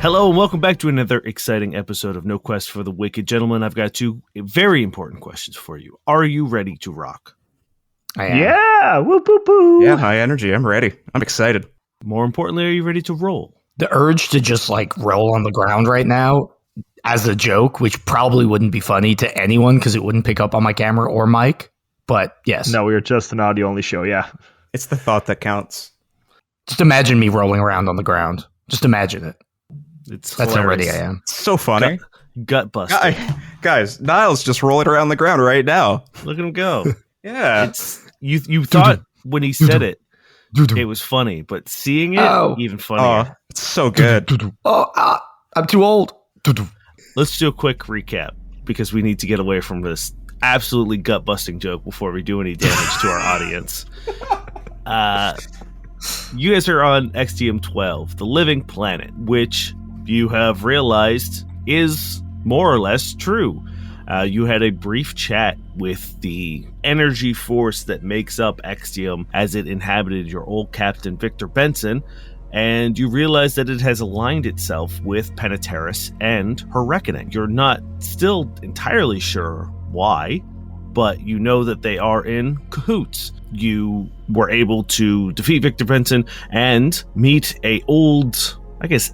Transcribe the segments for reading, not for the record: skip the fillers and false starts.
Hello and welcome back to another exciting episode of No Quest for the Wicked. Gentlemen, I've got two very important questions for you. Are you ready to rock? I am. Yeah, whoop, whoop, whoop. Yeah, high energy. I'm ready. I'm excited. More importantly, are you ready to roll? The urge to just like roll on the ground right now as a joke, which probably wouldn't be funny to anyone because it wouldn't pick up on my camera or mic. But yes. No, we are just an audio-only show, yeah. It's the thought that counts. Just imagine me rolling around on the ground. Just imagine it. That's how ready I am. It's so funny. Gut busting. Guys, Niall's just rolling around the ground right now. Look at him go. Yeah. It's you thought when he said it, it was funny, but seeing it, even funnier. Oh, it's so good. I'm too old. Let's do a quick recap because we need to get away from this absolutely gut-busting joke before we do any damage to our audience. You guys are on XTM-12, the living planet, which you have realized is more or less true. You had a brief chat with the energy force that makes up XTM as it inhabited your old captain, Victor Benson, and you realize that it has aligned itself with Penaterus and her reckoning. You're not still entirely sure why, but you know that they are in cahoots. You were able to defeat Victor Benson and meet a old,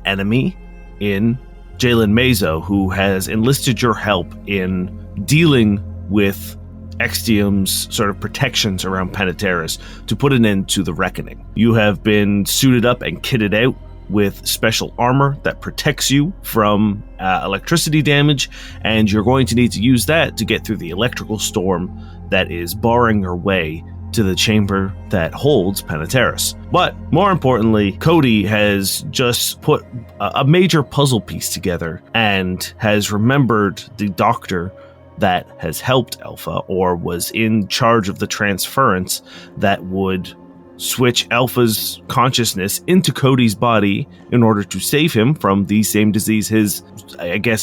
enemy in Jalen Mazo, who has enlisted your help in dealing with XTM's sort of protections around Penaterus to put an end to the reckoning. You have been suited up and kitted out with special armor that protects you from electricity damage, and you're going to need to use that to get through the electrical storm that is barring your way to the chamber that holds Penaterus. But more importantly, Cody has just put a major puzzle piece together and has remembered the doctor that has helped Alpha, or was in charge of the transference that would switch Alpha's consciousness into Cody's body in order to save him from the same disease his,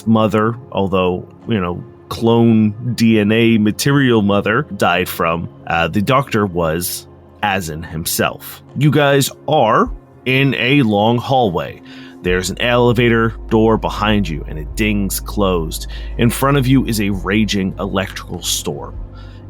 mother, although, clone DNA material mother died from. The doctor was Azin himself. You guys are in a long hallway. There's an elevator door behind you and it dings closed. In front of you is a raging electrical storm.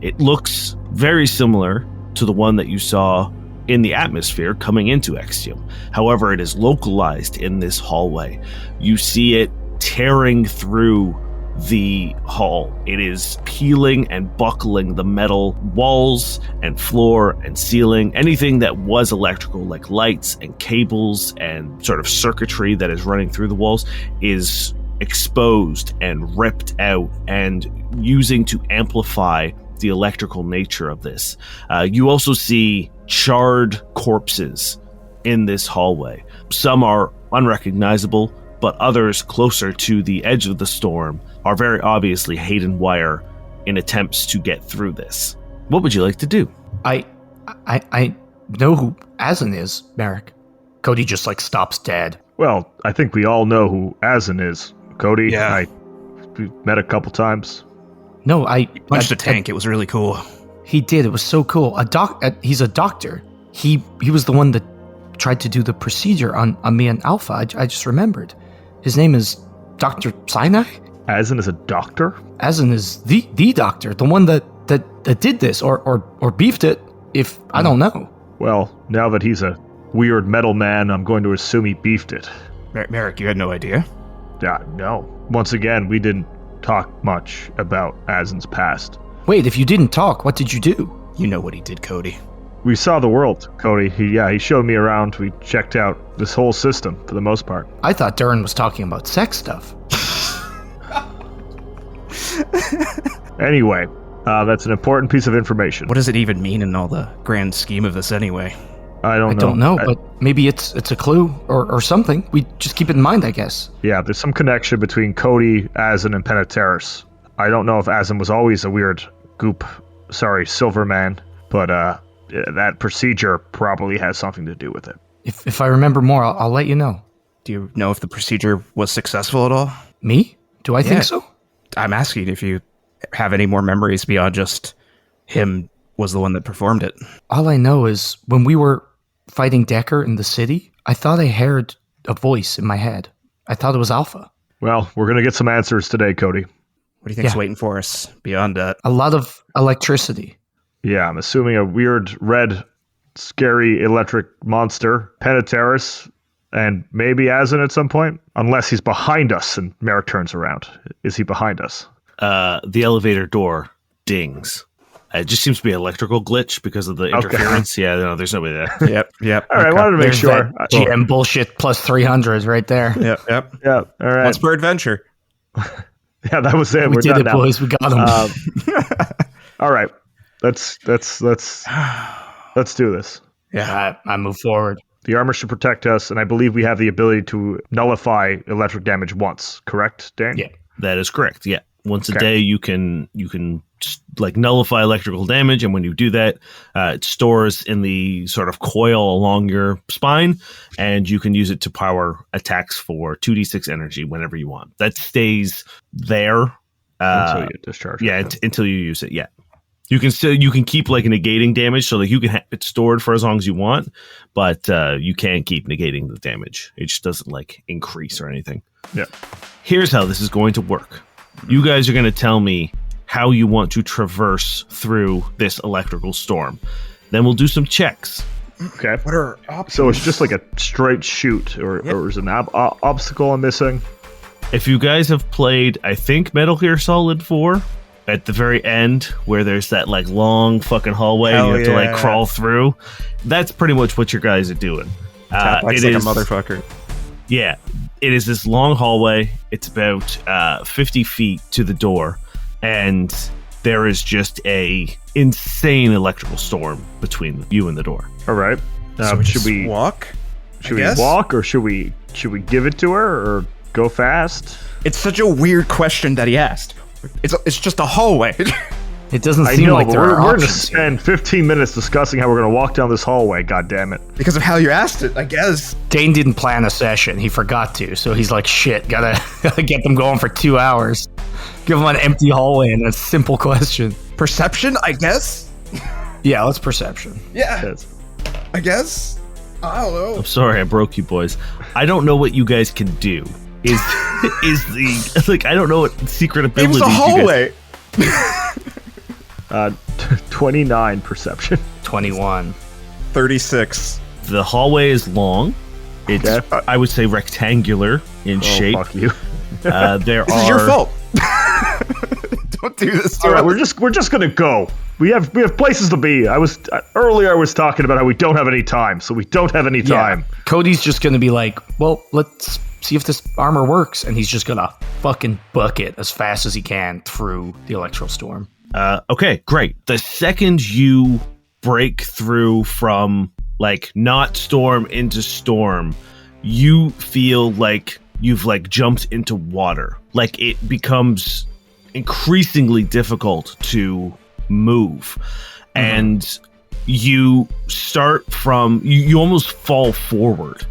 It looks very similar to the one that you saw in the atmosphere coming into XTM. However, it is localized in this hallway. You see it tearing through the hall. It is peeling and buckling the metal walls and floor and ceiling. Anything that was electrical, like lights and cables and sort of circuitry that is running through the walls, is exposed and ripped out and using to amplify the electrical nature of this. You also see charred corpses in this hallway. Some are unrecognizable, but others closer to the edge of the storm are very obviously Hayden Wire in attempts to get through this. What would you like to do? I know who Azin is, Merrick. Cody just stops dead. Well, I think we all know who Azin is. Cody, yeah. We met a couple times. No, He punched a tank. It was really cool. He did. It was so cool. He's a doctor. He was the one that tried to do the procedure on me and Alpha. I just remembered. His name is Dr. Sinai? Azin is a doctor? Azin is the doctor, the one that did this or beefed it, if I don't know. Well, now that he's a weird metal man, I'm going to assume he beefed it. Merrick, you had no idea? Yeah, no. Once again, we didn't talk much about Azin's past. Wait, if you didn't talk, what did you do? You know what he did, Cody. We saw the world, Cody. He showed me around. We checked out this whole system for the most part. I thought Durrin was talking about sex stuff. Anyway, that's an important piece of information. What does it even mean in all the grand scheme of this anyway? I don't know. I don't know, but maybe it's a clue or something. We just keep it in mind, I guess. Yeah, there's some connection between Cody, Azin, and Penaterus. I don't know if Azin was always a weird silver man, but that procedure probably has something to do with it. If I remember more, I'll let you know. Do you know if the procedure was successful at all? Me? Do I think so? I'm asking if you have any more memories beyond just him was the one that performed it. All I know is when we were fighting Decker in the city, I thought I heard a voice in my head. I thought it was Alpha. Well, we're going to get some answers today, Cody. What do you think's Yeah. waiting for us beyond that? A lot of electricity. Yeah, I'm assuming a weird, red, scary electric monster, Penaterus, and maybe Azin at some point. Unless he's behind us and Merrick turns around. Is he behind us? The elevator door dings. It just seems to be an electrical glitch because of the interference. Yeah, no, there's nobody there. Yep. All right, I wanted to make There's sure. that GM bullshit plus 300 right there. Yep. Yeah, all right. Once per adventure. Yeah, that was it. We We're did done it, now. boys. We got him. All right, let's do this. Yeah. I move forward. The armor should protect us, and I believe we have the ability to nullify electric damage once. Correct, Dan? Yeah. That is correct. Yeah. Once a Okay. day, you can like nullify electrical damage, and when you do that, it stores in the sort of coil along your spine, and you can use it to power attacks for 2d6 energy whenever you want. That stays there Until you discharge. Yeah, until you use it. Yeah, you can keep like negating damage, so like you can have it stored for as long as you want, but you can't keep negating the damage. It just doesn't like increase or anything. Yeah. Here's how this is going to work. You guys are going to tell me how you want to traverse through this electrical storm. Then we'll do some checks. Okay. What are options? So it's just like a straight shoot, or is an obstacle I'm missing? If you guys have played, I think, Metal Gear Solid 4, at the very end where there's that like long fucking hallway and you have to like crawl through, that's pretty much what your guys are doing. Tap like a motherfucker. Yeah, it is this long hallway. It's about 50 feet to the door, and there is just a insane electrical storm between you and the door. All right. So Should we walk? Should we walk, or should we give it to her, or go fast? It's such a weird question that he asked. It's just a hallway. It doesn't I seem know, like but there we're are going to options. spend 15 minutes discussing how we're going to walk down this hallway. God damn it! Because of how you asked it, I guess. Dane didn't plan a session. He forgot to. So he's like, shit, gotta get them going for 2 hours. Give them an empty hallway and a simple question. Perception, I guess? Yeah, let's perception. Yeah, Yes. I guess. I don't know. I'm sorry I broke you boys. I don't know what you guys can do. Is the like I don't know what secret It abilities was a you guys. hallway. 29 perception. 21. 36. The hallway is long. It's Okay. I would say rectangular in shape. Fuck you. There This are is your fault. Don't do this to All right, us. we're just gonna go. We have places to be. Earlier I was talking about how we don't have any time, so we don't have any time. Yeah. Cody's just gonna be like, well, let's see if this armor works. And he's just gonna fucking book it as fast as he can through the electro storm. Okay, great. The second you break through from like not storm into storm, you feel like you've like jumped into water. Like it becomes increasingly difficult to move. And you start from you almost fall forward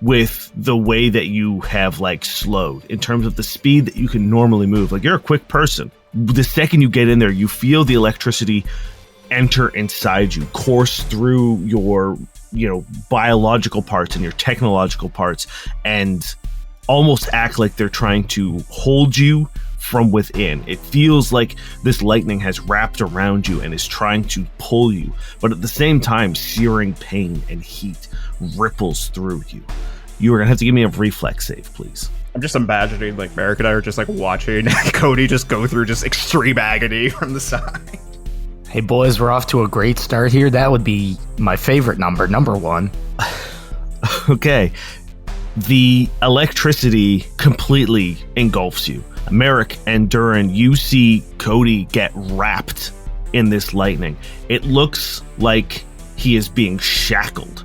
with the way that you have like slowed in terms of the speed that you can normally move. Like you're a quick person. The second you get in there, you feel the electricity enter inside you, course through your, biological parts and your technological parts, and almost act like they're trying to hold you from within. It feels like this lightning has wrapped around you and is trying to pull you, but at the same time, searing pain and heat ripples through you. You are gonna have to give me a reflex save, please. I'm just imagining like Merrick and I are just like watching Cody just go through just extreme agony from the side. Hey boys, we're off to a great start here. That would be my favorite number 1. Okay. The electricity completely engulfs you. Merrick and Durrin, you see Cody get wrapped in this lightning. It looks like he is being shackled.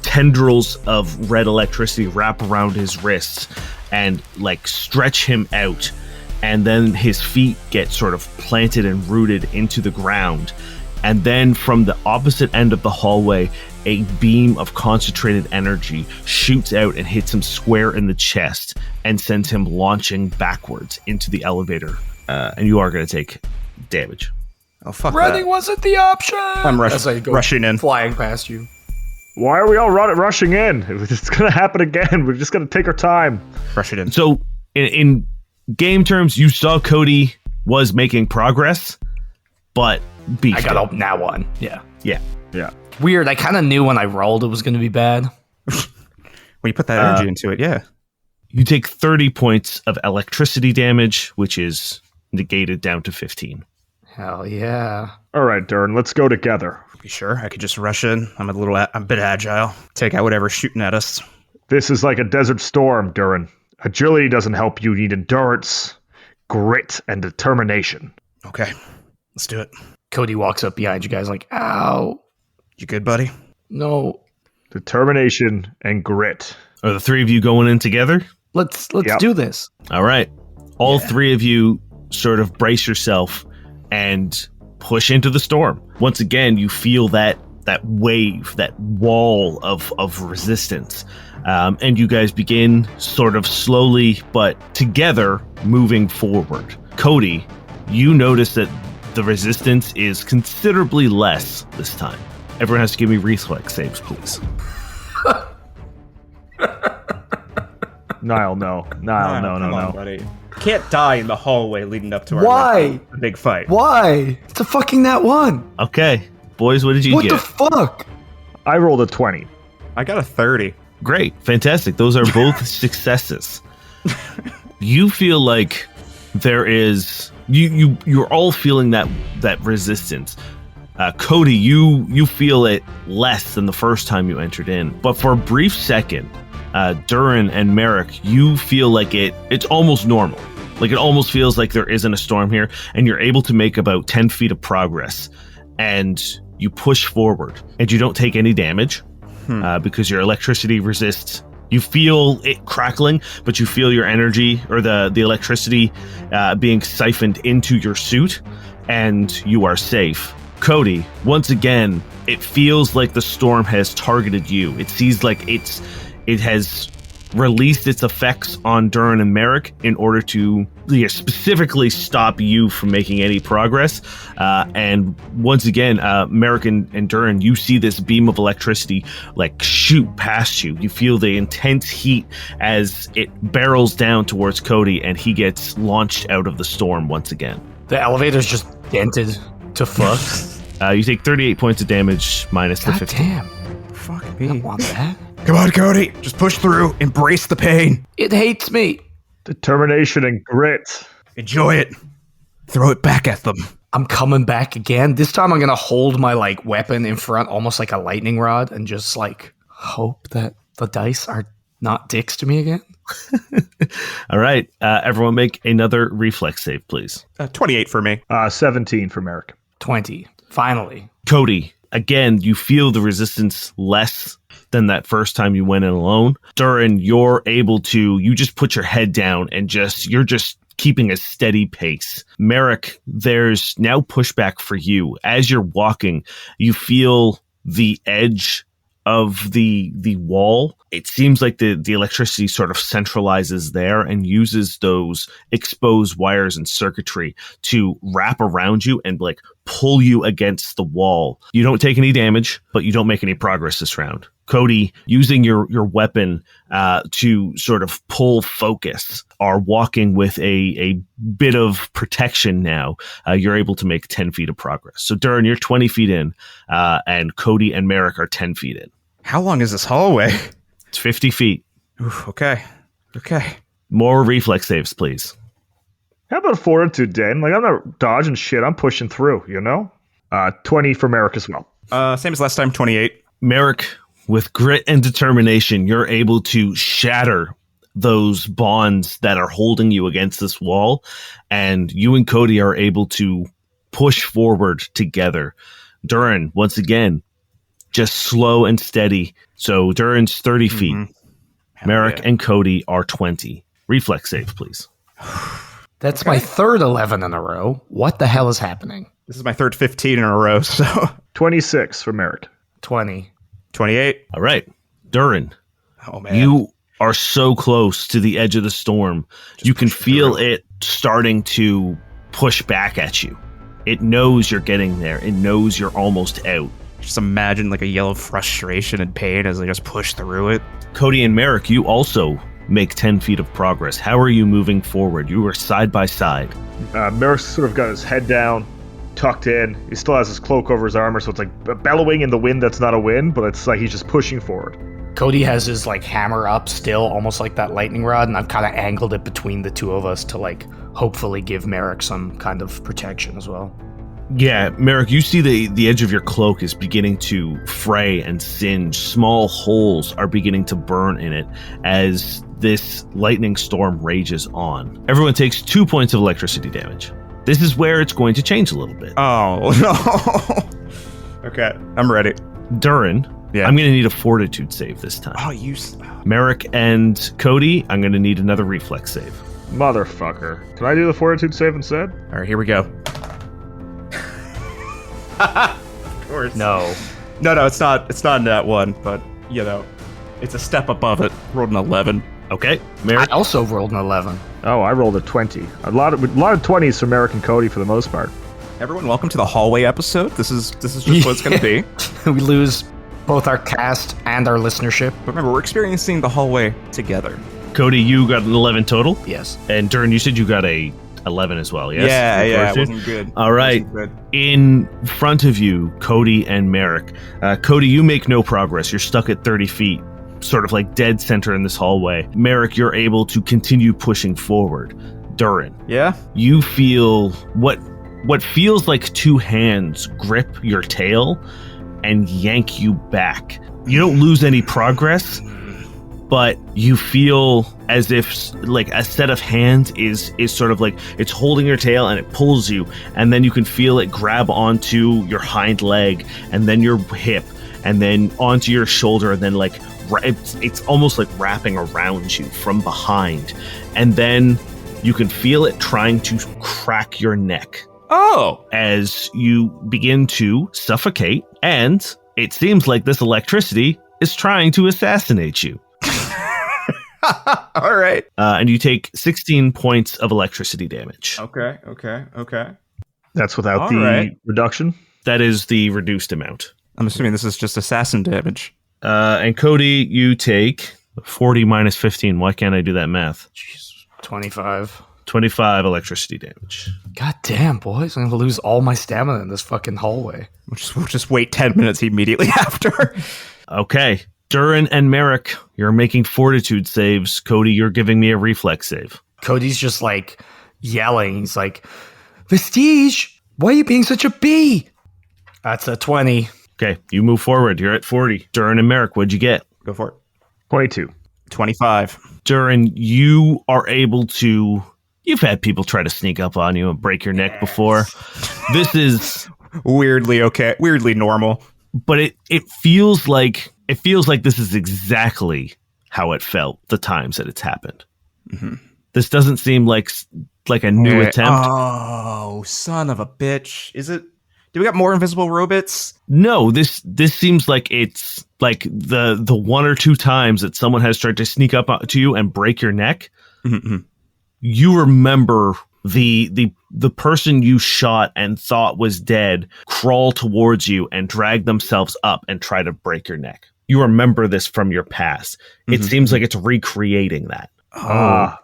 Tendrils of red electricity wrap around his wrists and like stretch him out. And then his feet get sort of planted and rooted into the ground. And then from the opposite end of the hallway, a beam of concentrated energy shoots out and hits him square in the chest and sends him launching backwards into the elevator. And you are going to take damage. Oh fuck Running that. wasn't the option. I'm As I go rushing in. flying past you. Why are we all rushing in? It's going to happen again. We're just going to take our time. Rush it in. So, in game terms, you saw Cody was making progress, but beefed I got up now one. Yeah. Yeah. Yeah. Weird. I kind of knew when I rolled it was going to be bad. When you put that energy into it, yeah. You take 30 points of electricity damage, which is negated down to 15. Hell yeah. All right, Durrin, let's go together. You sure? I could just rush in. I'm a bit agile. Take out whatever's shooting at us. This is like a desert storm, Durrin. Agility doesn't help you. You need endurance, grit, and determination. Okay, let's do it. Cody walks up behind you guys like, ow. You good, buddy? No. Determination and grit. Are the three of you going in together? Let's Yep. do this. All right. All three of you sort of brace yourself and push into the storm. Once again, you feel that wave, that wall of resistance. And you guys begin sort of slowly, but together, moving forward. Cody, you notice that the resistance is considerably less this time. Everyone has to give me reflex saves, please. Niall, no. Niall, no. Come on, buddy. Can't die in the hallway leading up to our Why? big fight. Why? It's a fucking nat one. Okay. Boys, what did you What get? the fuck? I rolled a 20. I got a 30. Great. Fantastic. Those are both successes. You feel like there is... You're all feeling that resistance. Cody, you feel it less than the first time you entered in. But for a brief second, Durrin and Merrick, you feel like it's almost normal. Like it almost feels like there isn't a storm here, and you're able to make about 10 feet of progress. And you push forward, and you don't take any damage because your electricity resists. You feel it crackling, but you feel your energy or the electricity being siphoned into your suit, and you are safe. Cody, once again, it feels like the storm has targeted you. It seems like it has released its effects on Durrin and Merrick in order to specifically stop you from making any progress. And once again, Merrick and Durrin, you see this beam of electricity like shoot past you. You feel the intense heat as it barrels down towards Cody, and he gets launched out of the storm once again. The elevator's just dented to fuck. You take 38 points of damage minus the God 15. damn. Fuck I me. don't want that. Come on, Cody. Just push through. Embrace the pain. It hates me. Determination and grit. Enjoy it. Throw it back at them. I'm coming back again. This time I'm going to hold my like weapon in front almost like a lightning rod and just like hope that the dice are not dicks to me again. All right. Everyone make another reflex save, please. 28 for me. 17 for Merrick. 20. Finally. Cody, again, you feel the resistance less than that first time you went in alone. Durrin, you're able to, you just put your head down and you're just keeping a steady pace. Merrick, there's now pushback for you. As you're walking, you feel the edge of the wall. It seems like the electricity sort of centralizes there and uses those exposed wires and circuitry to wrap around you and like pull you against the wall. You don't take any damage, but you don't make any progress this round. Cody, using your weapon to sort of pull focus, are walking with a bit of protection now. You're able to make 10 feet of progress. So Durrin, you're 20 feet in, and Cody and Merrick are 10 feet in. How long is this hallway? It's 50 feet. Oof, okay. More reflex saves, please. How about fortitude, Dan? Like, I'm not dodging shit. I'm pushing through, you know? 20 for Merrick as well. Same as last time, 28. Merrick, with grit and determination, you're able to shatter those bonds that are holding you against this wall, and you and Cody are able to push forward together. Durrin, once again, just slow and steady. So Durrin's 30 feet. Merrick and Cody are 20. Reflex save, please. That's my third 11 in a row. What the hell is happening? This is my third 15 in a row, so 26 for Merrick. 20. 28. All right. Durrin, Oh, man. you are so close to the edge of the storm. You can feel it starting to push back at you. It knows you're getting there. It knows you're almost out. just imagine like a yell of frustration and pain as they just push through it. Cody and Merrick, you also make 10 feet of progress. How are you moving forward? You are side by side. Merrick's sort of got his head down, tucked in. He still has his cloak over his armor, so it's like bellowing in the wind that's not a wind, but it's like he's just pushing forward. Cody has his like hammer up still, almost like that lightning rod, and I've kind of angled it between the two of us to like hopefully give Merrick some kind of protection as well. Yeah, Merrick, you see the edge of your cloak is beginning to fray and singe. Small holes are beginning to burn in it as this lightning storm rages on. Everyone takes 2 points of electricity damage. This is where it's going to change a little bit. Oh, no. Okay, I'm ready. Durrin, Yeah. I'm going to need a fortitude save this time. Oh, Merrick and Cody, I'm going to need another reflex save. Motherfucker. Can I do the fortitude save instead? All right, here we go. Of course. No. No, it's not in that one, but, you know, it's a step above it. Rolled an 11. Okay, I Merrick. also rolled an 11. Oh, I rolled a 20. A lot of 20s for Merrick and Cody for the most part. Everyone, welcome to the hallway episode. This is just what it's going to be. We lose both our cast and our listenership. But remember, we're experiencing the hallway together. Cody, you got an 11 total? Yes. And Durrin, you said you got a 11 as well, yes? Yeah, it Fortitude? wasn't good. All right. Wasn't good. In front of you, Cody and Merrick. Cody, you make no progress. You're stuck at 30 feet, sort of like dead center in this hallway. Merrick, you're able to continue pushing forward. Durrin, Yeah? you feel what feels like two hands grip your tail and yank you back. You don't lose any progress, but you feel as if like a set of hands is sort of like it's holding your tail and it pulls you, and then you can feel it grab onto your hind leg and then your hip and then onto your shoulder, and then like it's almost like wrapping around you from behind, and then you can feel it trying to crack your neck Oh! as you begin to suffocate, and it seems like this electricity is trying to assassinate you. All right. And you take 16 points of electricity damage. Okay. That's without All the right. reduction. That is the reduced amount. I'm assuming this is just assassin damage. And Cody, you take 40 minus 15. Why can't I do that math? Jeez. 25. 25 electricity damage. God damn, boys. I'm going to lose all my stamina in this fucking hallway. We'll just wait 10 minutes immediately after. Okay. Durrin and Merrick, you're making fortitude saves. Cody, you're giving me a reflex save. Cody's just like yelling. He's like, Vestige, why are you being such a bee? That's a 20. Okay, you move forward. You're at 40. Durrin and Merrick, what'd you get? Go for it. 22. 25. Durrin, you are able to... You've had people try to sneak up on you and break your neck before. This is... Weirdly okay. Weirdly normal. But it feels like this is exactly how it felt the times that it's happened. Mm-hmm. This doesn't seem like a new attempt. Oh, son of a bitch. Is it? Do we got more invisible robots? No, this seems like it's like the one or two times that someone has tried to sneak up to you and break your neck. Mm-hmm. You remember the person you shot and thought was dead crawl towards you and drag themselves up and try to break your neck. You remember this from your past. It seems like it's recreating that.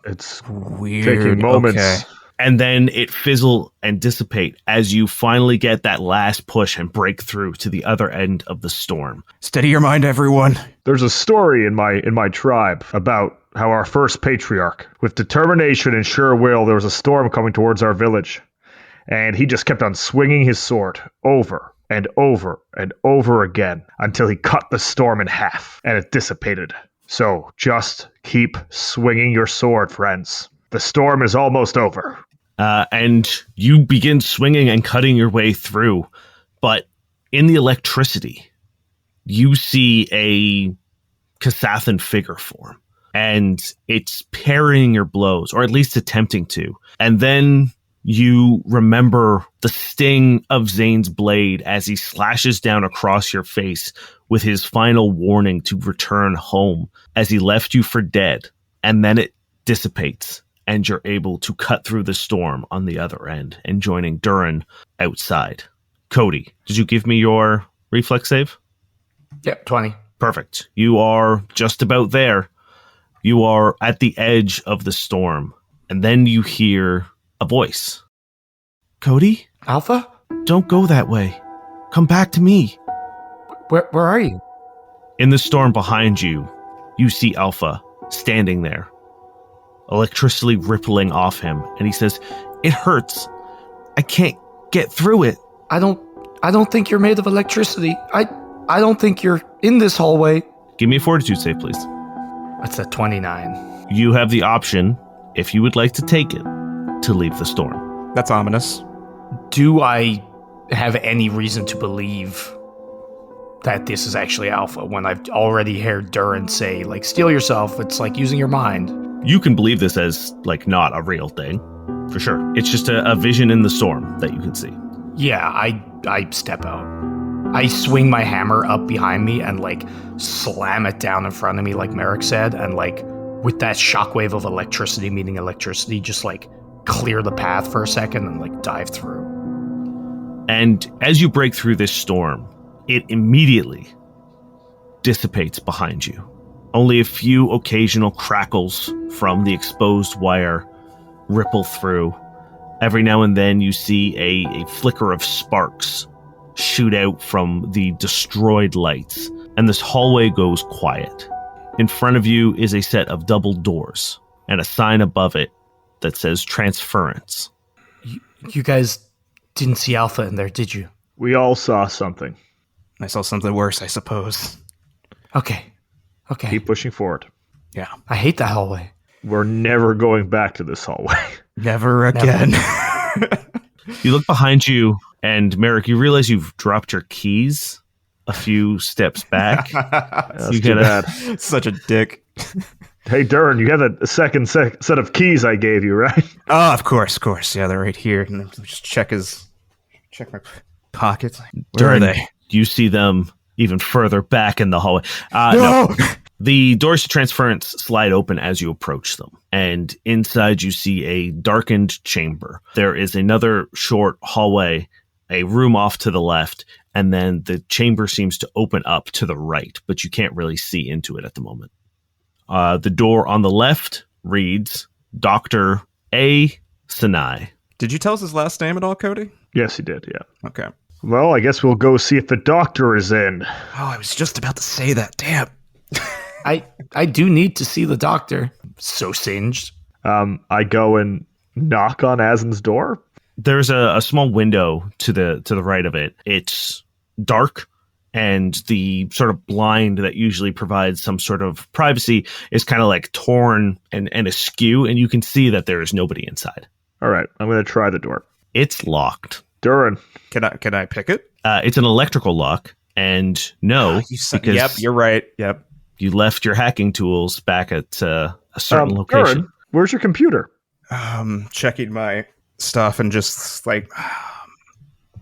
It's Weird. taking moments. Okay. And then it fizzle and dissipate as you finally get that last push and break through to the other end of the storm. Steady your mind, everyone. There's a story in my tribe about how our first patriarch, with determination and sure will, there was a storm coming towards our village. And he just kept on swinging his sword over and over and over again until he cut the storm in half and it dissipated. So just keep swinging your sword, friends. The storm is almost over. And you begin swinging and cutting your way through. But in the electricity, you see a Kasathan figure form. And it's parrying your blows, or at least attempting to. And then you remember the sting of Zane's blade as he slashes down across your face with his final warning to return home as he left you for dead. And then it dissipates, and you're able to cut through the storm on the other end and joining Durrin outside. Cody, did you give me your reflex save? Yep, 20. Perfect. You are just about there. You are at the edge of the storm. And then you hear a voice. Cody? Alpha? Don't go that way. Come back to me. Where are you? In the storm behind you, you see Alpha standing there, electricity rippling off him, and he says, "It hurts. I can't get through it." I don't think you're made of electricity. I don't think you're in this hallway. Give me a fortitude save, please. That's a 29. You have the option, if you would like to take it, to leave the storm. That's ominous. Do I have any reason to believe that this is actually Alpha when I've already heard Durrin say, like, steal yourself? It's like using your mind. You can believe this as, like, not a real thing, for sure. It's just a vision in the storm that you can see. Yeah, I step out. I swing my hammer up behind me and, like, slam it down in front of me, like Merrick said, and, like, with that shockwave of electricity meeting electricity, just, like, clear the path for a second and, like, dive through. And as you break through this storm, it immediately dissipates behind you. Only a few occasional crackles from the exposed wire ripple through. Every now and then you see a flicker of sparks shoot out from the destroyed lights, and this hallway goes quiet. In front of you is a set of double doors, and a sign above it that says transference. You guys didn't see Alpha in there, did you? We all saw something. I saw something worse, I suppose. Okay. Keep pushing forward. Yeah. I hate that hallway. We're never going back to this hallway. Never again. You look behind you, and Merrick, you realize you've dropped your keys a few steps back. That's You too gotta- bad. Such a dick. Hey, Durrin, you have a second set of keys I gave you, right? Oh, of course. Yeah, they're right here. And just check my pockets. Where are Durrin, they? you see them even further back in the hallway. No. The doors to transference slide open as you approach them, and inside you see a darkened chamber. There is another short hallway, a room off to the left, and then the chamber seems to open up to the right, but you can't really see into it at the moment. The door on the left reads Dr. A. Sinai. Did you tell us his last name at all, Cody? Yes, he did, yeah. Okay. Well, I guess we'll go see if the doctor is in. Oh, I was just about to say that. Damn. I do need to see the doctor. So singed. I go and knock on Azen's door. There's a small window to the right of it. It's dark, and the sort of blind that usually provides some sort of privacy is kind of like torn and askew, and you can see that there is nobody inside. All right, I'm going to try the door. It's locked. Durrin, Can I pick it? It's an electrical lock, and no, because Yep, you're right. Yep. you left your hacking tools back at a certain location. Durrin, where's your computer? Checking my stuff and just like,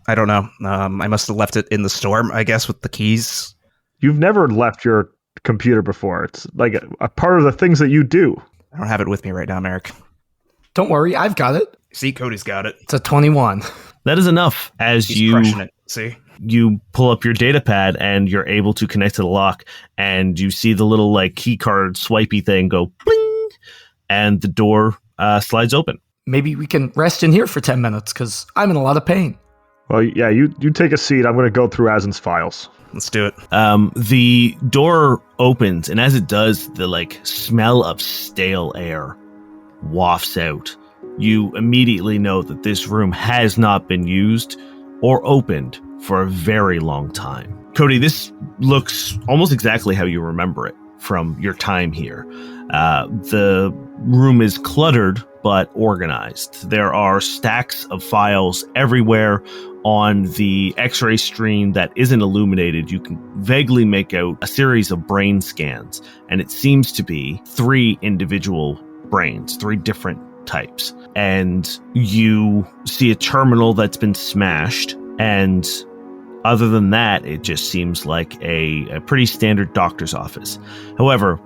I don't know. I must have left it in the storm, I guess, with the keys. You've never left your computer before. It's like a part of the things that you do. I don't have it with me right now, Merrick. Don't worry, I've got it. See, Cody's got it. It's a 21. That is enough. As He's crushing it. See? you pull up your data pad and you're able to connect to the lock, and you see the little like key card swipey thing go bling, and the door slides open. Maybe we can rest in here for 10 minutes because I'm in a lot of pain. Well, yeah, you take a seat. I'm going to go through Azen's files. Let's do it. The door opens, and as it does, the like smell of stale air wafts out. You immediately know that this room has not been used or opened for a very long time. Cody, this looks almost exactly how you remember it from your time here. The room is cluttered but organized. There are stacks of files everywhere. On the x-ray screen that isn't illuminated, you can vaguely make out a series of brain scans, and it seems to be 3 individual brains, 3 different types. And you see a terminal that's been smashed, and other than that, it just seems like a pretty standard doctor's office. However,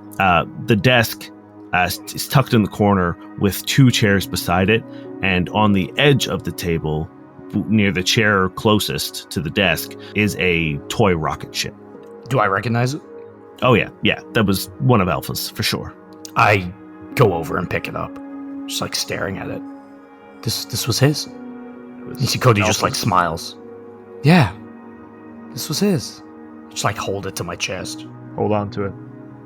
the desk is tucked in the corner with 2 chairs beside it, and on the edge of the table, near the chair closest to the desk is a toy rocket ship. Do I recognize it? Oh, yeah. That was one of Alpha's, for sure. I go over and pick it up, just like staring at it. This was his? You see Cody just like smiles. Yeah, this was his. Just like hold it to my chest. Hold on to it.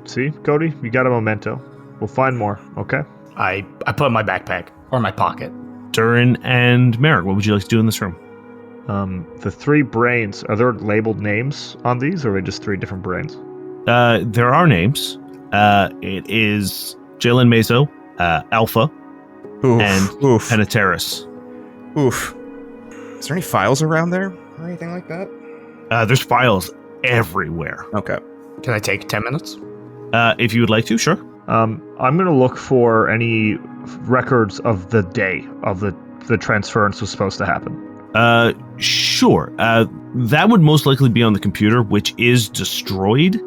See, Cody, you got a memento. We'll find more, okay? I put it in my backpack, or my pocket. Durrin and Merrick, what would you like to do in this room? The 3 brains, are there labeled names on these, or are they just 3 different brains? There are names. It is Jalen Meso, Alpha, and Penaterus. Oof. Is there any files around there or anything like that? There's files everywhere. Okay. Can I take 10 minutes? If you would like to, sure. I'm going to look for any records of the day of the transference was supposed to happen. Sure. That would most likely be on the computer, which is destroyed.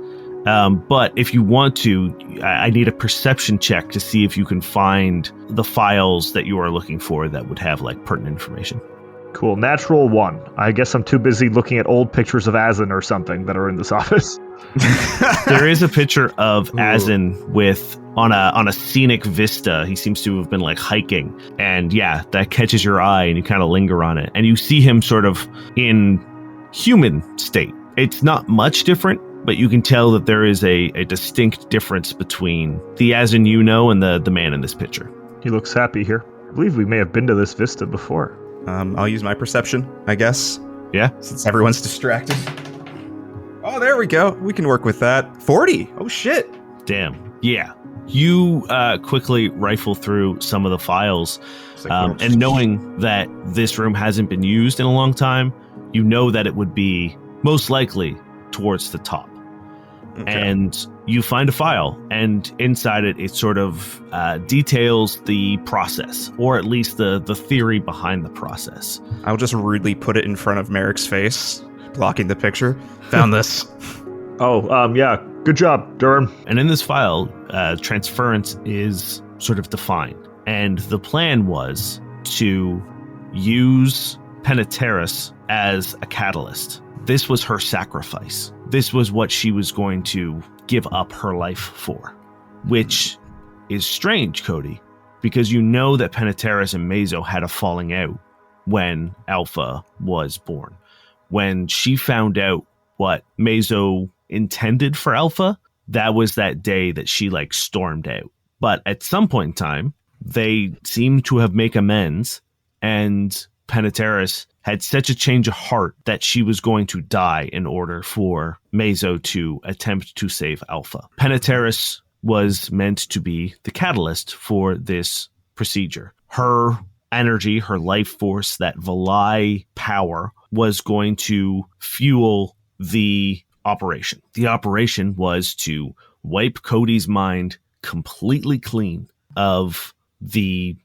But if you want to, I need a perception check to see if you can find the files that you are looking for that would have like pertinent information. Cool. Natural 1. I guess I'm too busy looking at old pictures of Azin or something that are in this office. There is a picture of Azin on a scenic vista. He seems to have been like hiking, and yeah, that catches your eye, and you kind of linger on it, and you see him sort of in human state. It's not much different, but you can tell that there is a distinct difference between the Azin you know and the man in this picture. He looks happy here. I believe we may have been to this vista before. I'll use my perception, I guess. Yeah? Since everyone's distracted. Oh, there we go. We can work with that. 40. Oh, shit. Damn. Yeah. You quickly rifle through some of the files, and knowing that this room hasn't been used in a long time, you know that it would be most likely towards the top. Okay. And you find a file, and inside it sort of details the process, or at least the theory behind the process. I'll just rudely put it in front of Merrick's face, blocking the picture. Found this. Yeah. Good job, Durrin. And in this file, transference is sort of defined. And the plan was to use Penaterus as a catalyst. This was her sacrifice. This was what she was going to give up her life for. Which is strange, Cody, because you know that Penaterus and Meso had a falling out when Alpha was born. When she found out what Meso intended for Alpha, that was that day that she like stormed out. But at some point in time, they seemed to have make amends, and Penaterus had such a change of heart that she was going to die in order for Meso to attempt to save Alpha. Penaterus was meant to be the catalyst for this procedure. Her energy, her life force, that Valai power was going to fuel the operation. The operation was to wipe Cody's mind completely clean of the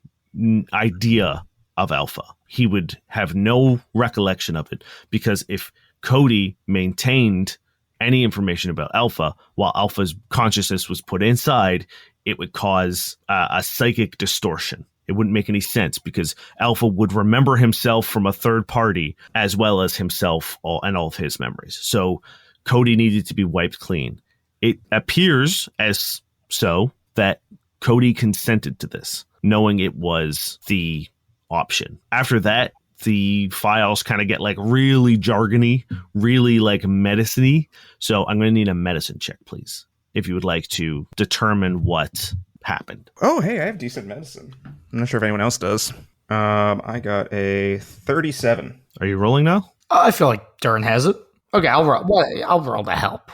idea of Alpha. He would have no recollection of it, because if Cody maintained any information about Alpha while Alpha's consciousness was put inside, it would cause a psychic distortion. It wouldn't make any sense, because Alpha would remember himself from a third party as well as himself and all of his memories. So Cody needed to be wiped clean. It appears as so that Cody consented to this, knowing it was the option. After that, the files kind of get like really jargony, really like medicine-y. So I'm going to need a medicine check, please, if you would like to determine what happened. Oh, hey, I have decent medicine. I'm not sure if anyone else does. I got a 37. Are you rolling now? I feel like Durrin has it. Okay, I'll roll to help.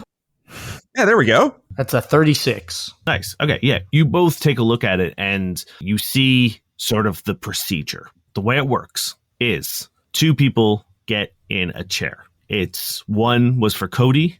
Yeah, there we go. That's a 36. Nice. Okay, yeah. You both take a look at it, and you see sort of the procedure. The way it works is 2 people get in a chair. It's one was for Cody,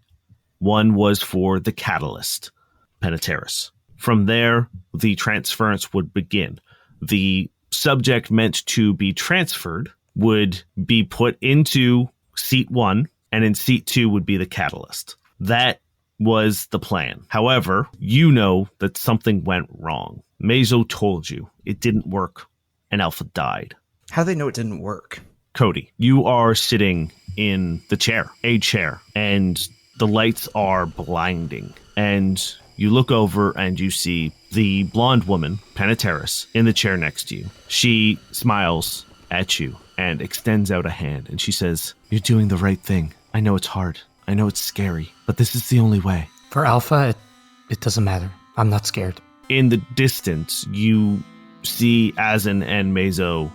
one was for the catalyst, Penaterus. From there, the transference would begin. The subject meant to be transferred would be put into seat 1, and in seat 2 would be the catalyst. That was the plan. However, you know that something went wrong. Meso told you it didn't work, and Alpha died. How do they know it didn't work? Cody, you are sitting in a chair, and the lights are blinding. And you look over and you see the blonde woman, Penaterus, in the chair next to you. She smiles at you and extends out a hand, and she says, "You're doing the right thing. I know it's hard. I know it's scary, but this is the only way." For Alpha, it doesn't matter. I'm not scared. In the distance, you see Azen and Mezo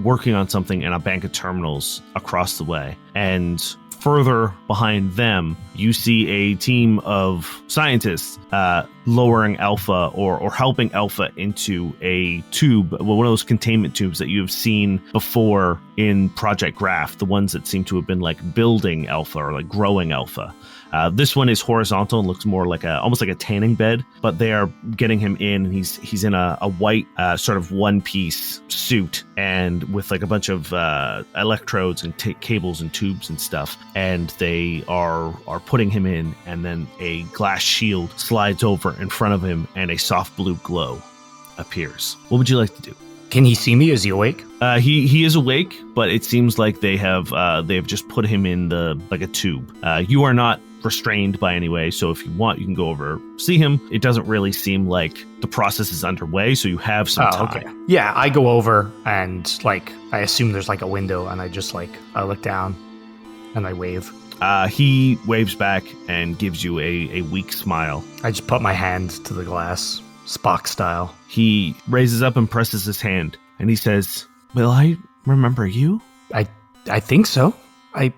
working on something in a bank of terminals across the way. And further behind them, you see a team of scientists lowering Alpha or helping Alpha into a tube, one of those containment tubes that you have seen before in Project Graph, the ones that seem to have been like building Alpha or like growing Alpha. This one is horizontal and looks more like almost like a tanning bed, but they are getting him in, and he's in a white sort of one-piece suit and with like a bunch of electrodes and cables and tubes and stuff, and they are putting him in, and then a glass shield slides over in front of him and a soft blue glow appears. What would you like to do? Can he see me? Is he awake? He is awake, but it seems like they have just put him in a tube. You are not restrained by any way, so if you want, you can go over, see him. It doesn't really seem like the process is underway, so you have some time. Okay. Yeah, I go over and I assume there's a window, and I just I look down and I wave. He waves back and gives you a weak smile. I just put my hand to the glass, Spock style. He raises up and presses his hand, and he says, "Will I remember you?" I think so. I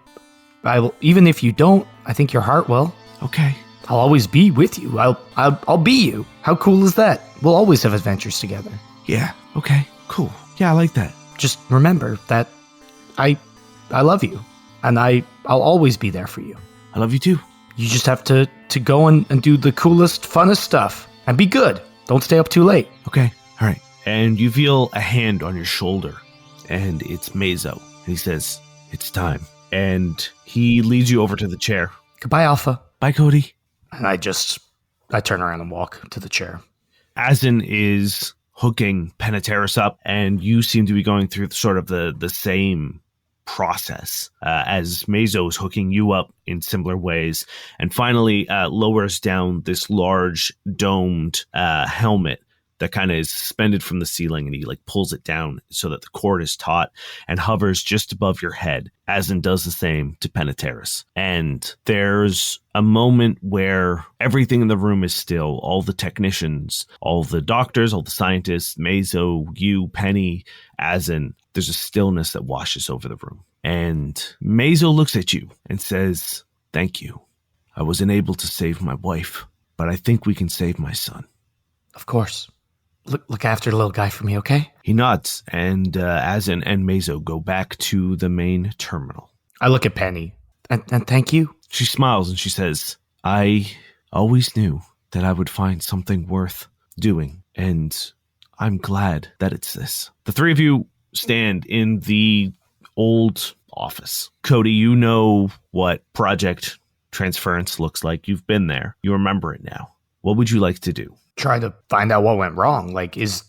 will, even if you don't, I think your heart will. Okay. I'll always be with you. I'll be you. How cool is that? We'll always have adventures together. Yeah. Okay. Cool. Yeah, I like that. Just remember that I love you, and I'll always be there for you. I love you too. You just have to go and do the coolest, funnest stuff, and be good. Don't stay up too late. Okay. All right. And you feel a hand on your shoulder, and it's Mezo. And he says, "It's time." And he leads you over to the chair. Goodbye, Alpha. Bye, Cody. And I turn around and walk to the chair. Azen is hooking Penaterus up, and you seem to be going through sort of the same process as Mezo is hooking you up in similar ways, and finally lowers down this large domed helmet that kind of is suspended from the ceiling, and he pulls it down so that the cord is taut and hovers just above your head, Azen does the same to Penaterus. And there's a moment where everything in the room is still. All the technicians, all the doctors, all the scientists, Mezo, you, Penny, Azen. There's a stillness that washes over the room. And Mezo looks at you and says, "Thank you. I wasn't able to save my wife, but I think we can save my son." Of course. Look after the little guy for me, okay? He nods, and Azen and Mezo go back to the main terminal. I look at Penny, and thank you. She smiles and she says, "I always knew that I would find something worth doing, and I'm glad that it's this." The three of you stand in the old office. Cody, you know what Project Transference looks like. You've been there. You remember it now. What would you like to do? Try to find out what went wrong. Is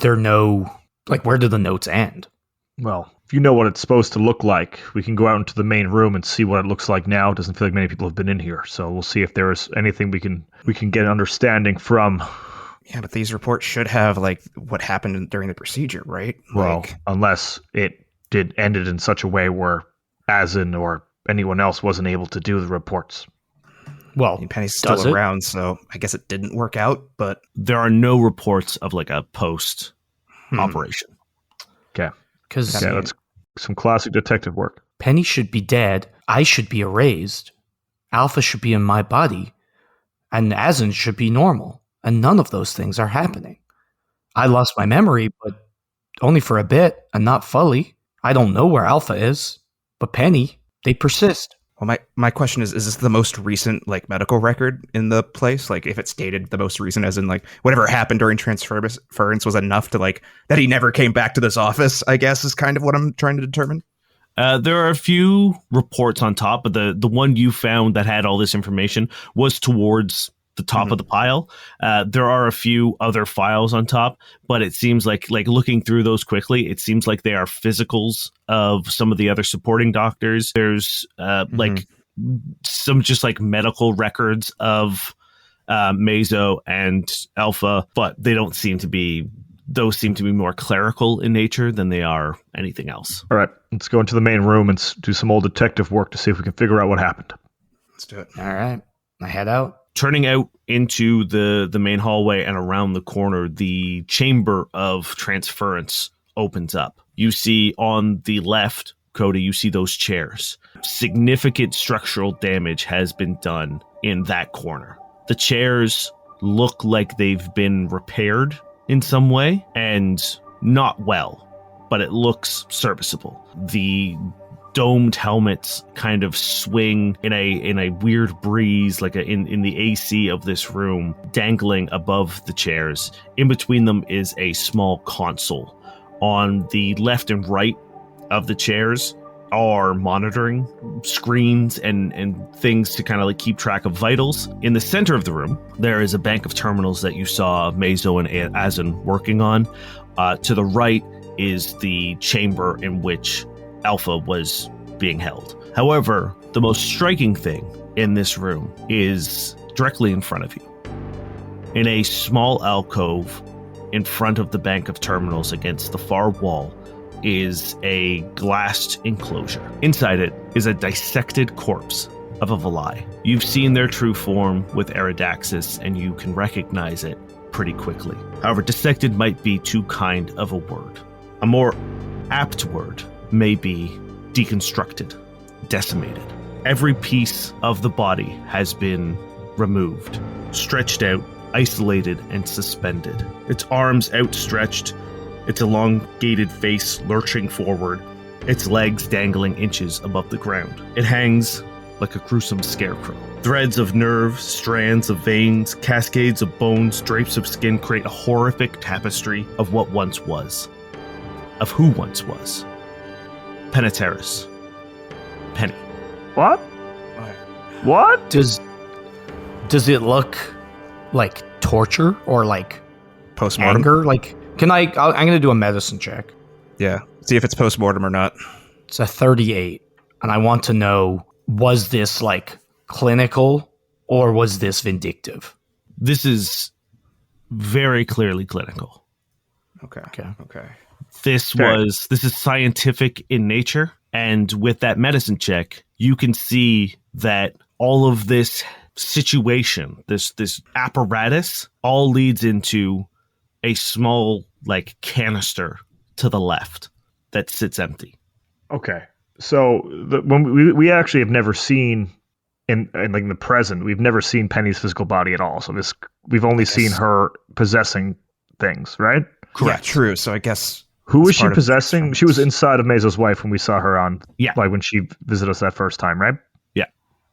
there no, where do the notes end? Well, if you know what it's supposed to look like, we can go out into the main room and see what it looks like now. It doesn't feel like many people have been in here, so we'll see if there is anything we can get an understanding from. Yeah, but these reports should have what happened during the procedure, right? Well, unless it ended in such a way where Azen or anyone else wasn't able to do the reports. Well, Penny's still around, so I guess it didn't work out, but there are no reports of a post operation. Okay. Because that's some classic detective work. Penny should be dead. I should be erased. Alpha should be in my body. And Azen should be normal. And none of those things are happening. I lost my memory, but only for a bit and not fully. I don't know where Alpha is. But Penny, they persist. Well, my question is this the most recent medical record in the place? If it's dated the most recent, as in whatever happened during transference was enough to that he never came back to this office, I guess is kind of what I'm trying to determine. There are a few reports on top, but the one you found that had all this information was towards the top of the pile. There are a few other files on top, but it seems like looking through those quickly, it seems like they are physicals of some of the other supporting doctors. There's like some just like medical records of Meso and Alpha, but they don't seem to be, those seem to be more clerical in nature than they are anything else. All right, let's go into the main room and do some old detective work to see if we can figure out what happened. Let's do it. All right. I head out. Turning out into the main hallway and around the corner, the chamber of transference opens up. You see on the left, Cody, you see those chairs. Significant structural damage has been done in that corner. The chairs look like they've been repaired in some way, and not well, but it looks serviceable. The domed helmets kind of swing in a weird breeze, like in the AC of this room, dangling above the chairs. In between them is a small console. On the left and right of the chairs are monitoring screens and things to kind of like keep track of vitals. In the center of the room, there is a bank of terminals that you saw Meso and Azen working on. To the right is the chamber in which Alpha was being held. However, the most striking thing in this room is directly in front of you. In a small alcove in front of the bank of terminals against the far wall is a glassed enclosure. Inside it is a dissected corpse of a Valai. You've seen their true form with Eridaxis, and you can recognize it pretty quickly. However, dissected might be too kind of a word. A more apt word may be deconstructed, decimated. Every piece of the body has been removed, stretched out, isolated, and suspended. Its arms outstretched, its elongated face lurching forward, its legs dangling inches above the ground. It hangs like a gruesome scarecrow. Threads of nerves, strands of veins, cascades of bones, drapes of skin create a horrific tapestry of what once was. Of who once was. Penaterus. Penny. What? What? Does it look like torture or like Postmortem? anger? Like, I'm going to do a medicine check. Yeah. See if it's postmortem or not. It's a 38. And I want to know, was this like clinical or was this vindictive? This is very clearly clinical. Okay. This is scientific in nature, and with that medicine check, you can see that all of this situation, this apparatus, all leads into a small like canister to the left that sits empty. Okay, so when we actually have never seen in like in the present, we've never seen Penny's physical body at all. So we've only seen her possessing things, right? Correct. Yeah, true. So I guess who was she possessing? She was inside of Meso's wife when we saw her on, like when she visited us that first time, right? Yeah.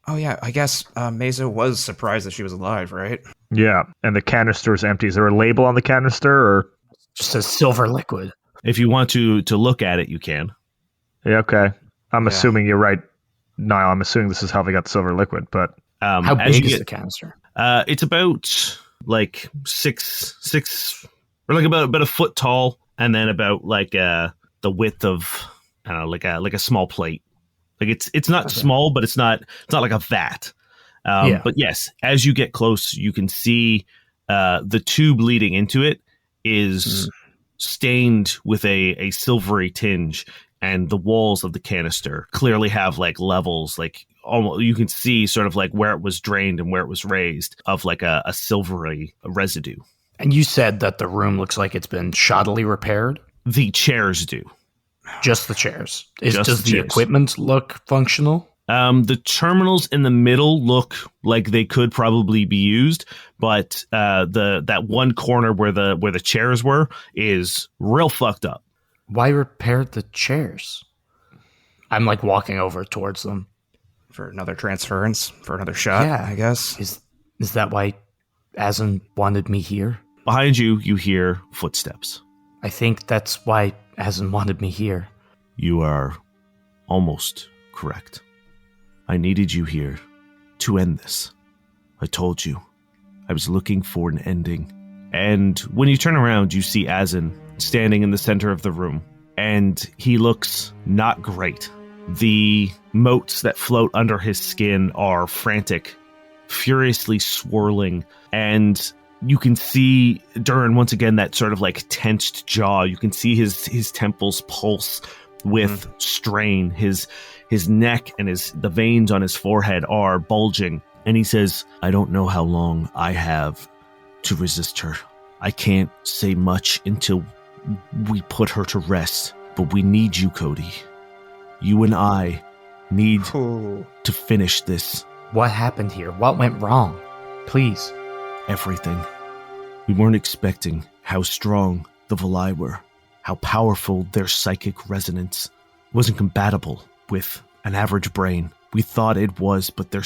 Oh yeah, I guess Meso was surprised that she was alive, right? Yeah, and the canister is empty. Is there a label on the canister, or Just a silver liquid? If you want to look at it, you can. Yeah, okay. I'm assuming you're right, Niall. I'm assuming this is how they got the silver liquid, but How big is the canister? It's about like six, or like about a foot tall, and then about like the width of, I don't know, like a small plate. Like it's not small, but it's not like a vat. But yes, as you get close, you can see the tube leading into it is stained with a silvery tinge, and the walls of the canister clearly have like levels, like almost you can see sort of like where it was drained and where it was raised of like a silvery residue. And you said that the room looks like it's been shoddily repaired? The chairs do. Just the chairs. the Does the chairs. equipment look functional? The terminals in the middle look like they could probably be used, but that one corner where the chairs were is real fucked up. Why repair the chairs? I'm like walking over towards them. For another transference, for another shot, Yeah. I guess. Is that why Azen wanted me here? Behind you, you hear footsteps. I think that's why Azen wanted me here. You are almost correct. I needed you here to end this. I told you. I was looking for an ending. And when you turn around, you see Asin standing in the center of the room. And he looks not great. The motes that float under his skin are frantic, furiously swirling. And you can see Durrin, once again, that sort of like tensed jaw. You can see his temples pulse with strain. His neck and the veins on his forehead are bulging. And he says, I don't know how long I have to resist her. I can't say much until we put her to rest. But we need you, Cody. You and I need to finish this. What happened here? What went wrong? Please. Everything. We weren't expecting how strong the Valai were, how powerful their psychic resonance wasn't compatible with an average brain. We thought it was, but they're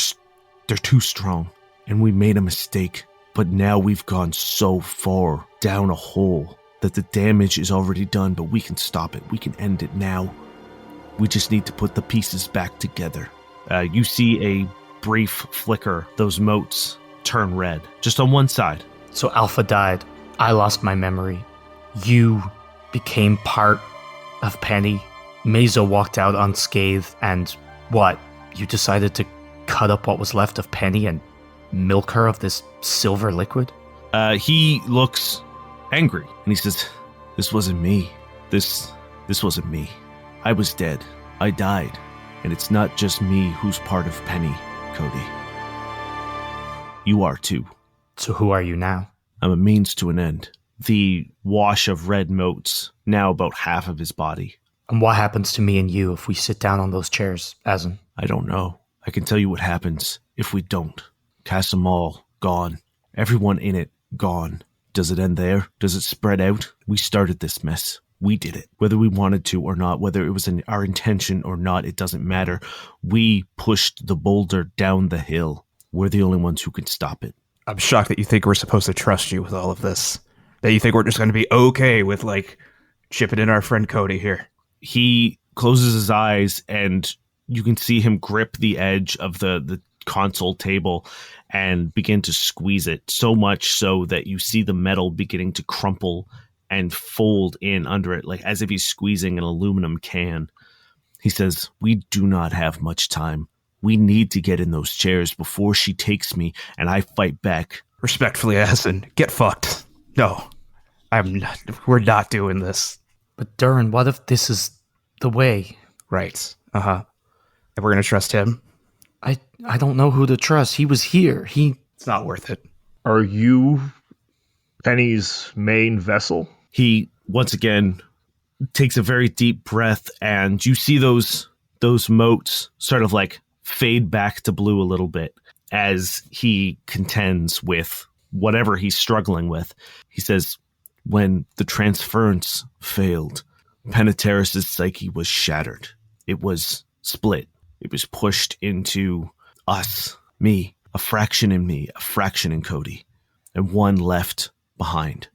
too strong, and we made a mistake. But now we've gone so far down a hole that the damage is already done, but we can stop it. We can end it now. We just need to put the pieces back together. You see a brief flicker, those motes turn red, just on one side. So Alpha died. I lost my memory. You became part of Penny. Mesa walked out unscathed, and what? You decided to cut up what was left of Penny and milk her of this silver liquid? He looks angry, and he says, this wasn't me. This wasn't me. I was dead. I died. And it's not just me who's part of Penny, Cody. You are too. So who are you now? I'm a means to an end. The wash of red motes, now about half of his body. And what happens to me and you if we sit down on those chairs, Asin? I don't know. I can tell you what happens if we don't. Casamal, gone. Everyone in it, gone. Does it end there? Does it spread out? We started this mess. We did it. Whether we wanted to or not, whether it was our intention or not, it doesn't matter. We pushed the boulder down the hill. We're the only ones who can stop it. I'm shocked that you think we're supposed to trust you with all of this. That you think we're just going to be okay with, like, chipping in our friend Cody here. He closes his eyes, and you can see him grip the edge of the console table and begin to squeeze it, so much so that you see the metal beginning to crumple and fold in under it, like as if he's squeezing an aluminum can. He says, we do not have much time. We need to get in those chairs before she takes me and I fight back. Respectfully, Asin, get fucked. No, we're not doing this. But Durrin, what if this is the way? Right. And we're going to trust him? I don't know who to trust. He was here. It's not worth it. Are you Penny's main vessel? He, once again, takes a very deep breath, and you see those motes sort of like fade back to blue a little bit as he contends with whatever he's struggling with. He says, when the transference failed, Penaterus' psyche was shattered. It was split. It was pushed into us, me, a fraction in me, a fraction in Cody, and one left behind.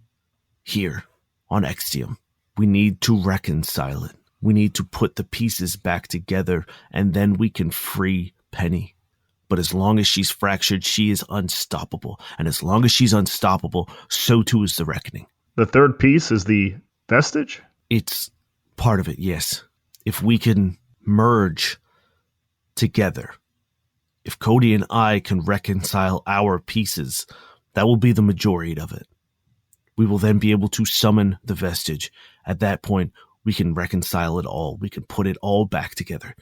Here, on Extium, we need to reconcile it. We need to put the pieces back together, and then we can free Penny. But as long as she's fractured, she is unstoppable. And as long as she's unstoppable, so too is the Reckoning. The third piece is the vestige? It's part of it, yes. If we can merge together, if Cody and I can reconcile our pieces, that will be the majority of it. We will then be able to summon the vestige. At that point, we can reconcile it all. We can put it all back together.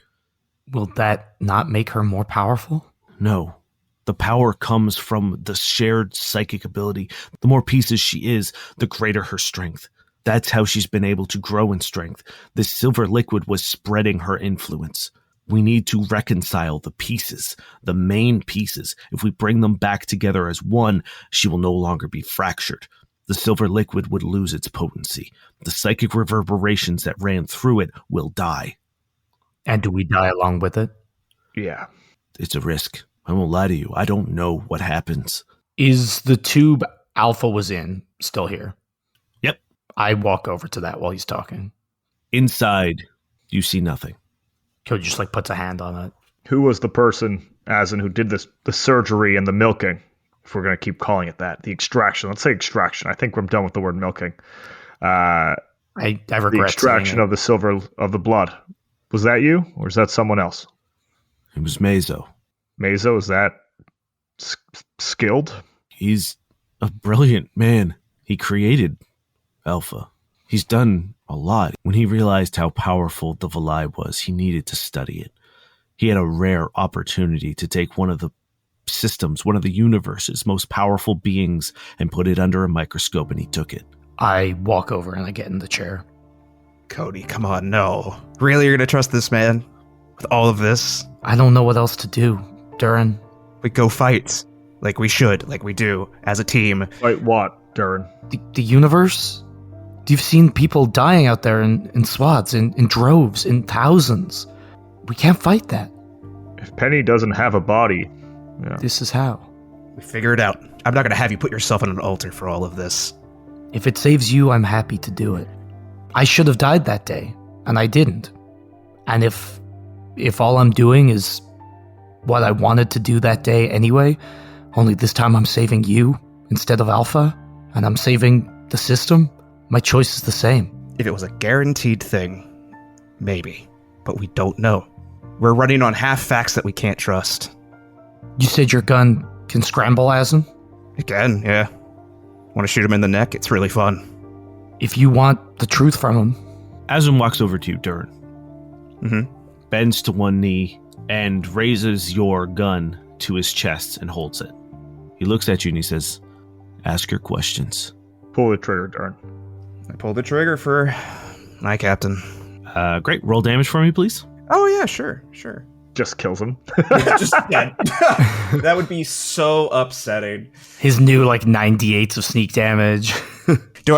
Will that not make her more powerful? No. The power comes from the shared psychic ability. The more pieces she is, the greater her strength. That's how she's been able to grow in strength. This silver liquid was spreading her influence. We need to reconcile the pieces, the main pieces. If we bring them back together as one, she will no longer be fractured. The silver liquid would lose its potency. The psychic reverberations that ran through it will die. And do we die along with it? Yeah. It's a risk. I won't lie to you. I don't know what happens. Is the tube Alpha was in still here? Yep. I walk over to that while he's talking. Inside, you see nothing. Cody just puts a hand on it. Who was the person, Asin, who did the surgery and the milking if we're going to keep calling it that. The extraction. Let's say extraction. I think we're done with the word milking. I regret the extraction saying it. of the silver of the blood. Was that you, or is that someone else? It was Meso. Meso, is that skilled? He's a brilliant man. He created Alpha. He's done a lot. When he realized how powerful the Valai was, he needed to study it. He had a rare opportunity to take one of the systems, one of the universe's most powerful beings, and put it under a microscope, and he took it. I walk over and I get in the chair. Cody, come on, no. Really, you're gonna trust this man? With all of this? I don't know what else to do, Durrin. We go fight. Like we should, like we do, as a team. Wait, what, Durrin? The universe? You've seen people dying out there in swaths, in droves, in thousands. We can't fight that. If Penny doesn't have a body... Yeah. This is how. We figure it out. I'm not gonna have you put yourself on an altar for all of this. If it saves you, I'm happy to do it. I should have died that day, and I didn't. And if all I'm doing is what I wanted to do that day anyway, only this time I'm saving you instead of Alpha, and I'm saving the system, my choice is the same. If it was a guaranteed thing, maybe. But we don't know. We're running on half facts that we can't trust. You said your gun can scramble Asin? Again, yeah. Want to shoot him in the neck? It's really fun. If you want the truth from him. Azum walks over to you, Durrin. Mm-hmm. Bends to one knee and raises your gun to his chest and holds it. He looks at you and he says, ask your questions. Pull the trigger, Durrin. I pulled the trigger for my captain. Great. Roll damage for me, please. Oh, yeah, sure. Just kills him. Just dead. That would be so upsetting. His new, 98s of sneak damage.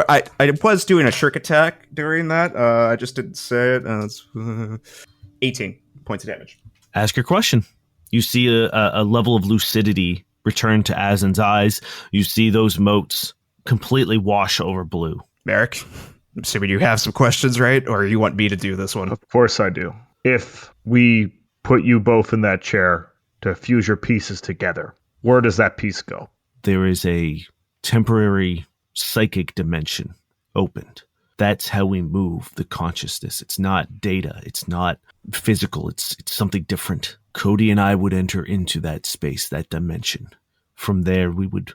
I was doing a shirk attack during that. I just didn't say it. It's 18 points of damage. Ask your question. You see a level of lucidity return to Azin's eyes. You see those motes completely wash over blue. Merrick, I'm assuming you have some questions, right? Or you want me to do this one? Of course I do. If we put you both in that chair to fuse your pieces together, where does that piece go? There is a temporary psychic dimension opened. That's how we move the consciousness. It's not data. It's not physical. It's something different. Cody and I would enter into that space, that dimension. From there, we would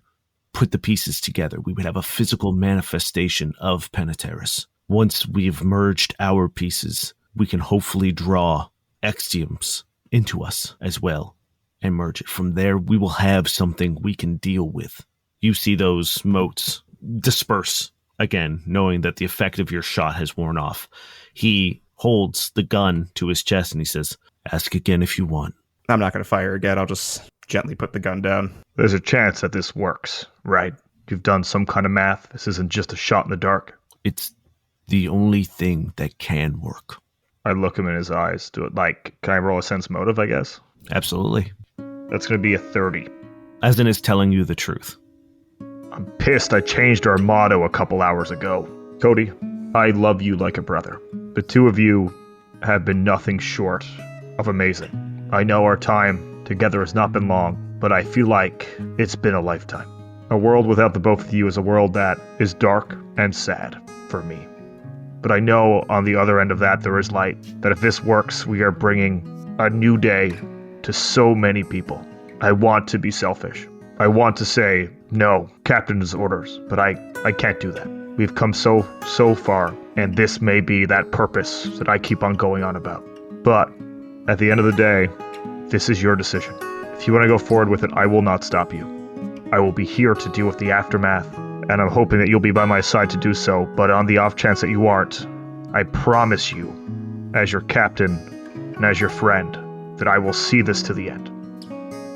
put the pieces together. We would have a physical manifestation of Penaterus. Once we've merged our pieces, we can hopefully draw Extiums into us as well and merge it. From there, we will have something we can deal with. You see those motes disperse again, knowing that the effect of your shot has worn off. He holds the gun to his chest and he says, ask again if you want. I'm not going to fire again. I'll just gently put the gun down. There's a chance that this works, right? You've done some kind of math. This isn't just a shot in the dark. It's the only thing that can work. I look him in his eyes. Do it can I roll a sense motive, I guess? Absolutely. That's going to be a 30. Azin is telling you the truth. I'm pissed I changed our motto a couple hours ago. Cody, I love you like a brother. The two of you have been nothing short of amazing. I know our time together has not been long, but I feel like it's been a lifetime. A world without the both of you is a world that is dark and sad for me. But I know on the other end of that there is light, that if this works, we are bringing a new day to so many people. I want to be selfish. I want to say, no, captain's orders, but I can't do that. We've come so far, and this may be that purpose that I keep on going on about. But at the end of the day, this is your decision. If you want to go forward with it, I will not stop you. I will be here to deal with the aftermath, and I'm hoping that you'll be by my side to do so, but on the off chance that you aren't, I promise you, as your captain and as your friend, that I will see this to the end.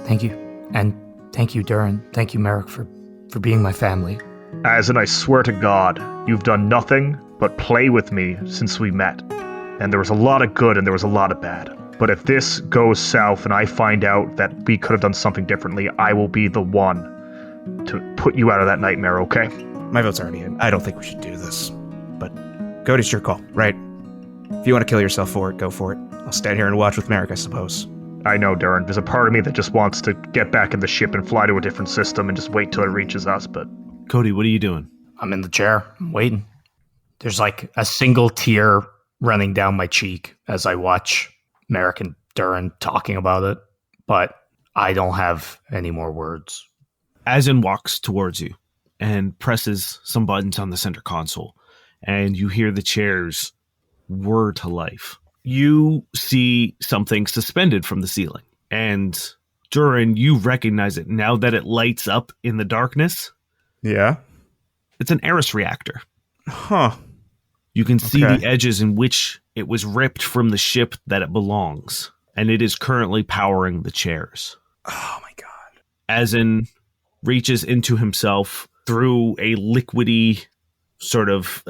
Thank you. And thank you, Durrin. Thank you, Merrick, for being my family. As in, I swear to God, you've done nothing but play with me since we met. And there was a lot of good and there was a lot of bad. But if this goes south and I find out that we could have done something differently, I will be the one to put you out of that nightmare, okay? My vote's already in. I don't think we should do this. But Cody's your call, right? If you want to kill yourself for it, go for it. I'll stand here and watch with Merrick, I suppose. I know, Durrin. There's a part of me that just wants to get back in the ship and fly to a different system and just wait till it reaches us, but... Cody, what are you doing? I'm in the chair. I'm waiting. There's like a single tear running down my cheek as I watch Merrick and Durrin talking about it, but I don't have any more words. Asin walks towards you and presses some buttons on the center console, and you hear the chairs whir to life. You see something suspended from the ceiling, and Durrin, you recognize it now that it lights up in the darkness. Yeah. It's an Eris reactor. Huh. You can see the edges in which it was ripped from the ship that it belongs, and it is currently powering the chairs. Oh my god. Asin reaches into himself through a liquidy sort of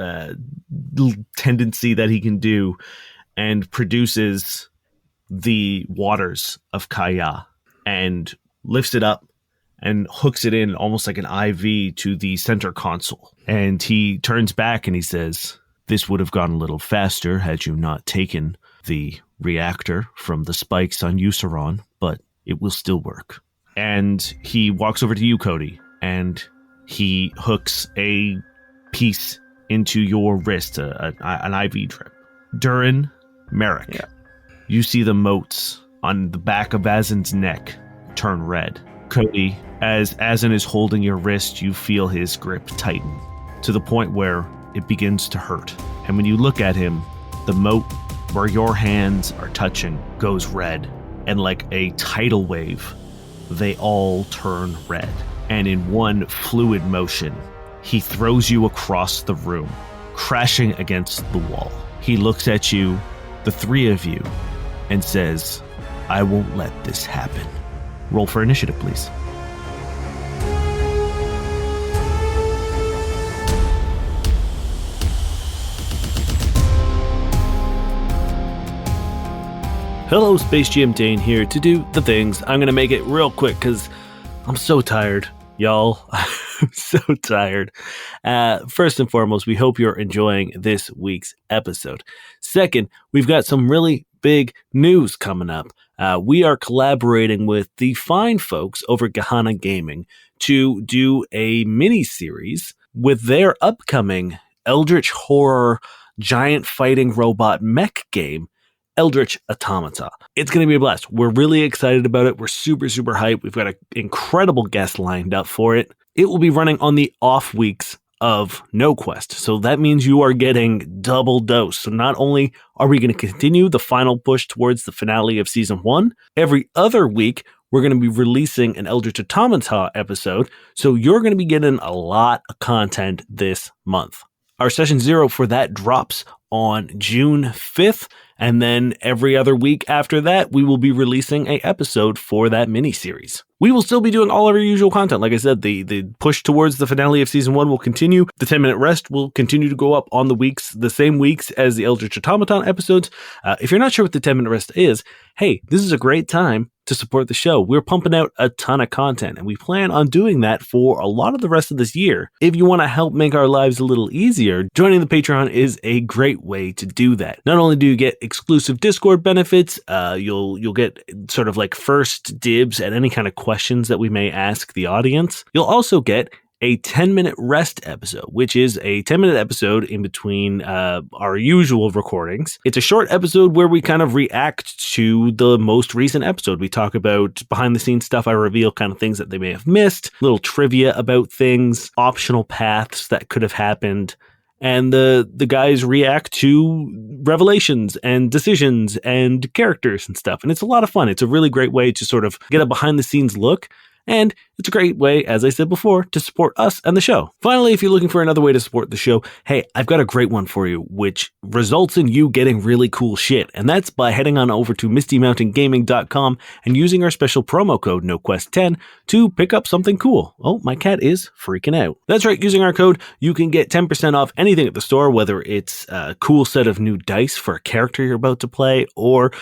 tendency that he can do and produces the waters of Kaya and lifts it up and hooks it in almost like an IV to the center console. And he turns back and he says, "This would have gone a little faster had you not taken the reactor from the spikes on Euceron, but it will still work." And he walks over to you, Cody, and he hooks a piece into your wrist, an IV drip. Durrin, Merrick, you see the motes on the back of Asin's neck turn red. Cody, as Asin is holding your wrist, you feel his grip tighten to the point where it begins to hurt. And when you look at him, the mote where your hands are touching goes red, and like a tidal wave, they all turn red. And in one fluid motion, he throws you across the room, crashing against the wall. He looks at you, the three of you, and says, "I won't let this happen." Roll for initiative, please. Hello, Space GM Dane here to do the things. I'm going to make it real quick because I'm so tired, y'all. I'm so tired. First and foremost, we hope you're enjoying this week's episode. Second, we've got some really big news coming up. We are collaborating with the fine folks over Gehenna Gaming to do a mini-series with their upcoming Eldritch Horror giant fighting robot mech game, Eldritch Automata. It's going to be a blast. We're really excited about it. We're super, super hyped. We've got an incredible guest lined up for it. It will be running on the off weeks of No Quest. So that means you are getting double dose. So not only are we going to continue the final push towards the finale of season 1, every other week we're going to be releasing an Eldritch Automata episode. So you're going to be getting a lot of content this month. Our session 0 for that drops on June 5th. And then every other week after that, we will be releasing an episode for that mini-series. We will still be doing all of our usual content. Like I said, the push towards the finale of season 1 will continue. The 10-minute rest will continue to go up on the same weeks as the Eldritch Automaton episodes. If you're not sure what the 10-minute rest is, hey, this is a great time to support the show. We're pumping out a ton of content, and we plan on doing that for a lot of the rest of this year. If you want to help make our lives a little easier, joining the Patreon is a great way to do that. Not only do you get exclusive Discord benefits, you'll get sort of like first dibs at any kind of questions that we may ask the audience. You'll also get a 10-minute rest episode, which is a 10-minute episode in between our usual recordings. It's a short episode where we kind of react to the most recent episode. We talk about behind-the-scenes stuff. I reveal kind of things that they may have missed, little trivia about things, optional paths that could have happened, and the guys react to revelations and decisions and characters and stuff. And it's a lot of fun. It's a really great way to sort of get a behind-the-scenes look. And it's a great way, as I said before, to support us and the show. Finally, if you're looking for another way to support the show, hey, I've got a great one for you, which results in you getting really cool shit. And that's by heading on over to mistymountaingaming.com and using our special promo code NoQuest10 to pick up something cool. Oh, my cat is freaking out. That's right, using our code, you can get 10% off anything at the store, whether it's a cool set of new dice for a character you're about to play, or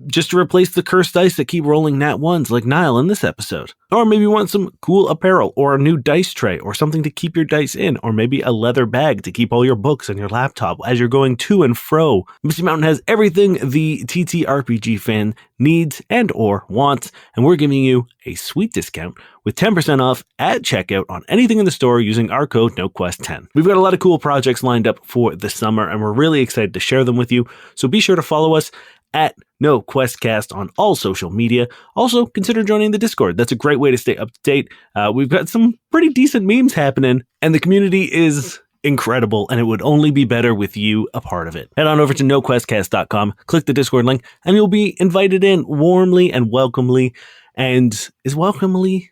just to replace the cursed dice that keep rolling nat ones like Niall in this episode. Or maybe you want some cool apparel or a new dice tray or something to keep your dice in, or maybe a leather bag to keep all your books and your laptop as you're going to and fro. Misty Mountain has everything the TTRPG fan needs and or wants, and we're giving you a sweet discount with 10% off at checkout on anything in the store using our code NOQUEST10. We've got a lot of cool projects lined up for the summer, and we're really excited to share them with you, so be sure to follow us at NoQuestCast on all social media. Also, consider joining the Discord. That's a great way to stay up to date. We've got some pretty decent memes happening, and the community is incredible, and it would only be better with you a part of it. Head on over to noquestcast.com, click the Discord link, and you'll be invited in warmly and welcomely. And is welcomingly?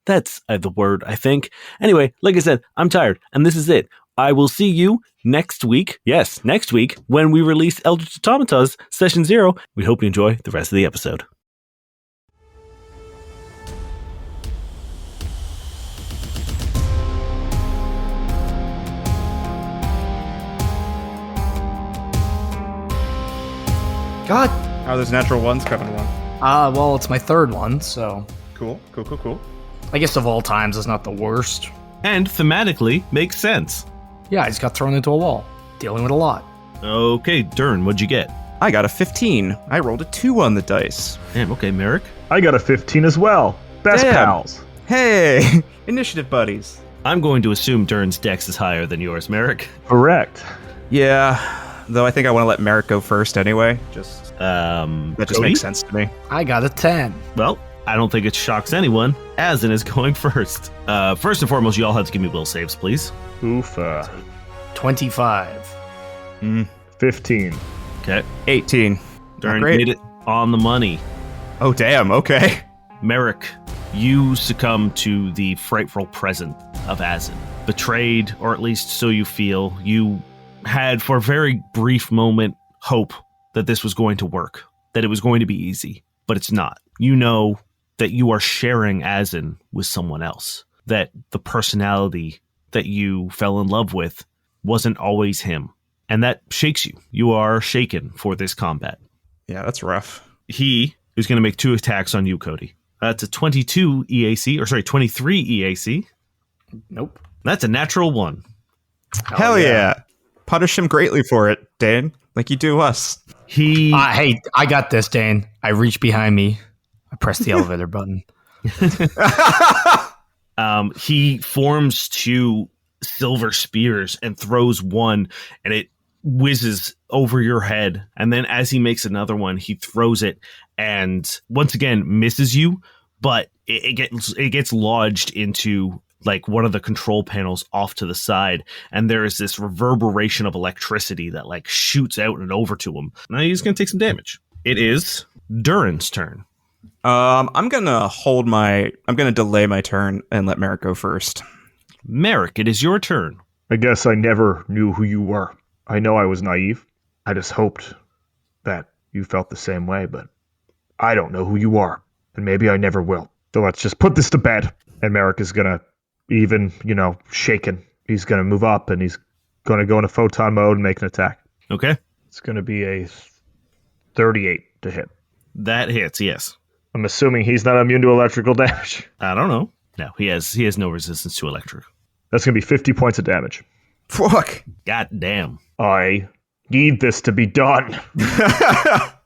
That's the word, I think. Anyway, like I said, I'm tired, and this is it. I will see you next week. Yes, next week when we release Eldritch Automatas Session 0. We hope you enjoy the rest of the episode. God. Oh, there's natural ones coming along. Well, it's my third one, so Cool. I guess of all times, it's not the worst. And thematically makes sense. Yeah, I just got thrown into a wall. Dealing with a lot. Okay, Durrin, what'd you get? I got a 15. I rolled a 2 on the dice. Damn, okay, Merrick. I got a 15 as well. Best Damn. pals. Hey, initiative buddies. I'm going to assume Durrin's dex is higher than yours, Merrick. Correct. Yeah, though I think I want to let Merrick go first anyway. That just Cody? makes sense to me. I got a 10. Well, I don't think it shocks anyone. Asin is going first. First and foremost, you all have to give me will saves, please. Oofa. 25. 15. Okay. 18. Durrin Great. made it on the money. Oh, damn. Okay. Merrick, you succumb to the frightful presence of Asin. Betrayed, or at least so you feel, you had for a very brief moment hope that this was going to work, that it was going to be easy, but it's not. You know that you are sharing Asin with someone else, that the personality that you fell in love with wasn't always him, and that shakes you. You are shaken for this combat. Yeah, that's rough. He is going to make 2 attacks on you, Cody. That's a 22 EAC, or sorry, 23 EAC. Nope. That's a natural 1. Hell yeah. Punish him greatly for it, Dan, like you do us. He Hey, I got this, Dane. I reach behind me. I press the elevator button. he forms 2 silver spears and throws one, and it whizzes over your head. And then as he makes another one, he throws it and once again misses you, but it gets lodged into like one of the control panels off to the side, and there is this reverberation of electricity that like shoots out and over to him. Now he's gonna take some damage. It is Durrin's turn. I'm gonna delay my turn and let Merrick go first. Merrick, it is your turn. I guess I never knew who you were. I know I was naive. I just hoped that you felt the same way, but I don't know who you are, and maybe I never will. So let's just put this to bed. And Merrick is gonna, even, shaken, he's gonna move up and he's gonna go into photon mode and make an attack. Okay. It's gonna be a 38 to hit. That hits, yes. I'm assuming he's not immune to electrical damage. I don't know. No, he has no resistance to electric. That's gonna be 50 points of damage. Fuck. God damn. I need this to be done.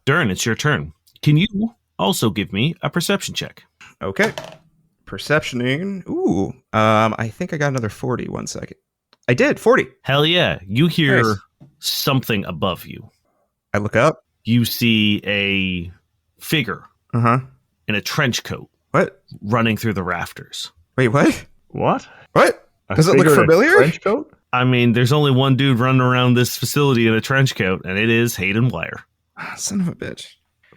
Durrin, it's your turn. Can you also give me a perception check? Okay. Perceptioning. Ooh. I think I got another 40. 1 second. I did. 40. Hell yeah. You hear Nice. something above you. I look up. You see a figure Uh-huh. in a trench coat What? running through the rafters. Wait, what? What? What? A Does it look figure in a familiar? trench coat? I mean, there's only one dude running around this facility in a trench coat, and it is Hayden Wire. Son of a bitch.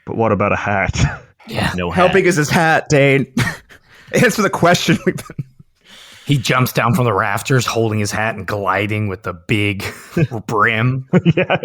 But what about a hat? Yeah. No How hat. big is his hat, Dane? Answer the question. He jumps down from the rafters holding his hat and gliding with the big brim. Yeah.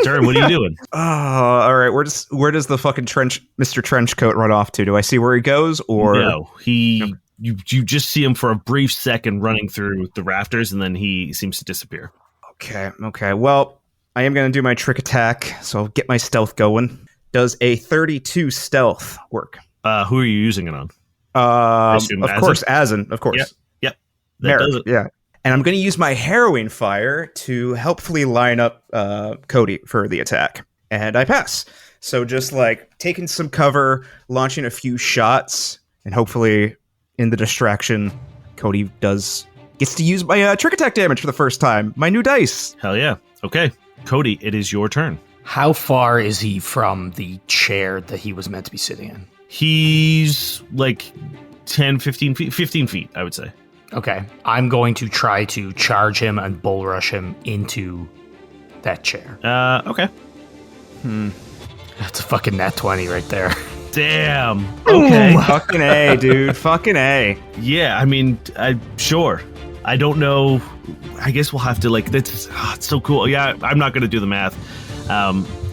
Durrin, what are you doing? Oh, all right. Where does the fucking Mr. Trenchcoat run off to? Do I see where he goes, or No, you just see him for a brief second running through the rafters, and then he seems to disappear. Okay. Well, I am going to do my trick attack, so I'll get my stealth going. Does a 32 stealth work? Who are you using it on? assume Of Azen? course, Azen. Of course. Yep. That Merrick, does it. yeah. And I'm going to use my harrowing fire to helpfully line up Cody for the attack. And I pass. So just like taking some cover, launching a few shots, and hopefully in the distraction, Cody gets to use my trick attack damage for the first time. My new dice. Hell yeah. Okay. Cody, it is your turn. How far is he from the chair that he was meant to be sitting in? He's like 10, 15 feet, 15 feet, I would say. Okay. I'm going to try to charge him and bull rush him into that chair. Okay. That's a fucking nat 20 right there. Damn. Okay. Fucking A, dude. Fucking A. Yeah, I mean, sure. I don't know. I guess we'll have to it's so cool. Yeah, I'm not going to do the math.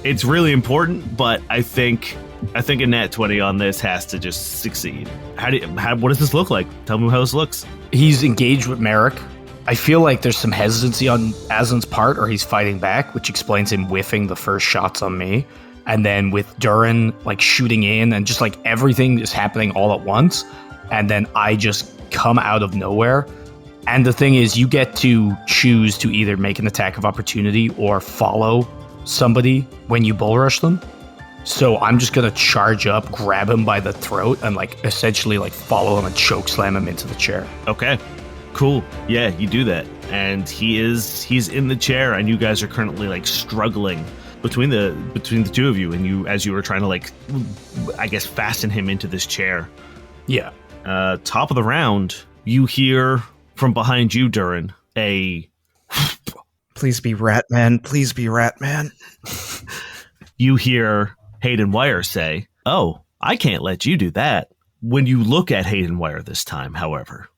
It's really important, but I think a nat 20 on this has to just succeed. What does this look like? Tell me how this looks. He's engaged with Merrick. I feel like there's some hesitancy on Azen's part, or he's fighting back, which explains him whiffing the first shots on me. And then with Durrin shooting in and just everything is happening all at once. And then I just come out of nowhere. And the thing is, you get to choose to either make an attack of opportunity or follow somebody when you bull rush them. So I'm just going to charge up, grab him by the throat, and essentially follow him and choke slam him into the chair. Okay. Cool. Yeah, you do that. And he's in the chair, and you guys are currently struggling between the two of you, and as you were trying to fasten him into this chair. Yeah. Top of the round, you hear from behind you, Durrin, Please be Ratman. Please be Ratman. You hear Hayden Wire say, "Oh, I can't let you do that." When you look at Hayden Wire this time, however,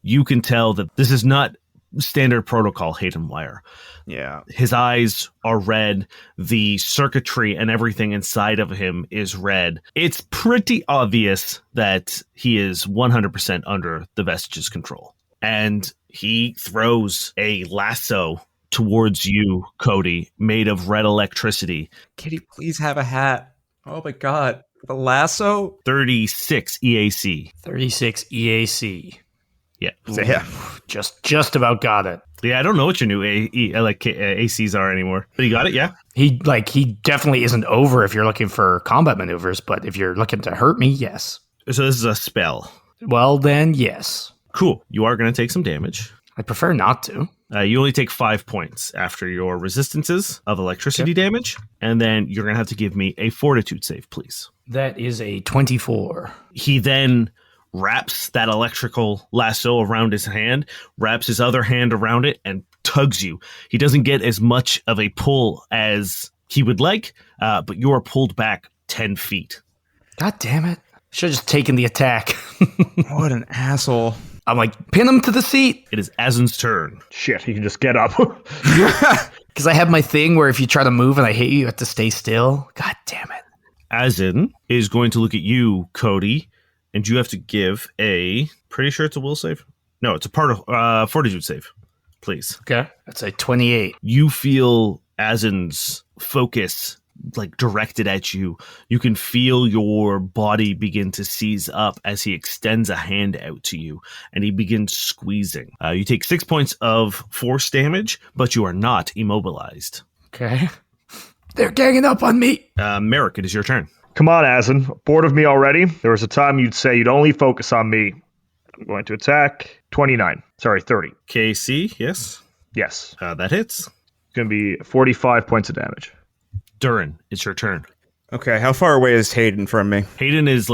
you can tell that this is not standard protocol Hayden Wire. Yeah. His eyes are red. The circuitry and everything inside of him is red. It's pretty obvious that he is 100% under the Vestige's control. And he throws a lasso towards you, Cody, made of red electricity. Kitty, please have a hat. Oh my god. The lasso? 36 EAC. 36 EAC. Yeah. Yeah. Just about got it. Yeah, I don't know what your new ACs are anymore. But you got it, yeah? He definitely isn't over if you're looking for combat maneuvers, but if you're looking to hurt me, yes. So this is a spell. Well, then, yes. Cool. You are going to take some damage. I prefer not to. You only take 5 points after your resistances of electricity damage, and then you're going to have to give me a fortitude save, please. That is a 24. He then wraps that electrical lasso around his hand, wraps his other hand around it, and tugs you. He doesn't get as much of a pull as he would like, but you are pulled back 10 feet. God damn it. Should have just taken the attack. What an asshole. I'm pin him to the seat. It is Azen's turn. Shit, he can just get up. Because I have my thing where if you try to move and I hit you, you have to stay still. God damn it. Azen is going to look at you, Cody, and you have to give pretty sure it's a will save? No, it's a part of fortitude save, please. Okay. That's a 28. You feel Azen's focus directed at you. You can feel your body begin to seize up as he extends a hand out to you, and he begins squeezing. You take 6 points of force damage, but you are not immobilized. Okay. They're ganging up on me. Merrick, it is your turn. Come on, Azen. Bored of me already? There was a time you'd say you'd only focus on me. I'm going to attack 29. Sorry, 30. KC, yes. Yes. That hits. It's going to be 45 points of damage. Durrin, it's your turn. Okay, how far away is Hayden from me? Hayden is